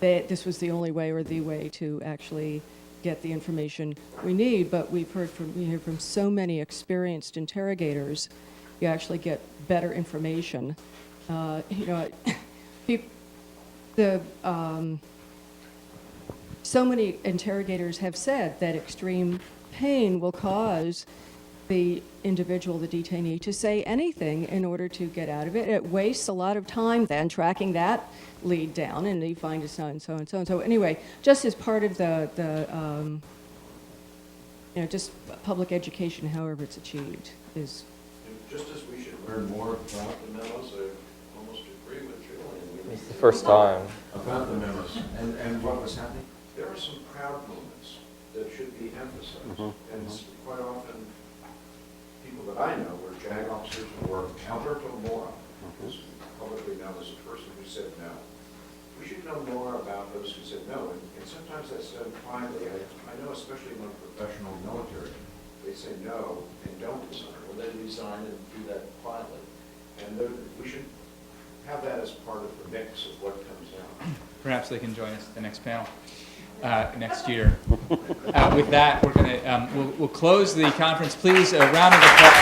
this was the only way or the way to actually get the information we need. But we hear from so many experienced interrogators, you actually get better information. So many interrogators have said that extreme pain will cause the individual, the detainee, to say anything in order to get out of it. It wastes a lot of time then tracking that lead down, and you find a so and so and so and so. Anyway, just as part of the just public education, however it's achieved, is. Just as we should learn more about the memos, I almost agree with Julian. It's the first time. About the memos and what was happening. There are some proud moments that should be emphasized, and quite often people that I know were JAG officers or Alberto Mora, who's publicly known as a person who said no. We should know more about those who said no, and sometimes that's done quietly. I know, especially among professional military, they say no and don't resign. Well, they resign and do that quietly, and we should have that as part of the mix of what comes out. Perhaps they can join us at the next panel next year. With that, we're going to we'll close the conference. Please, a round of applause.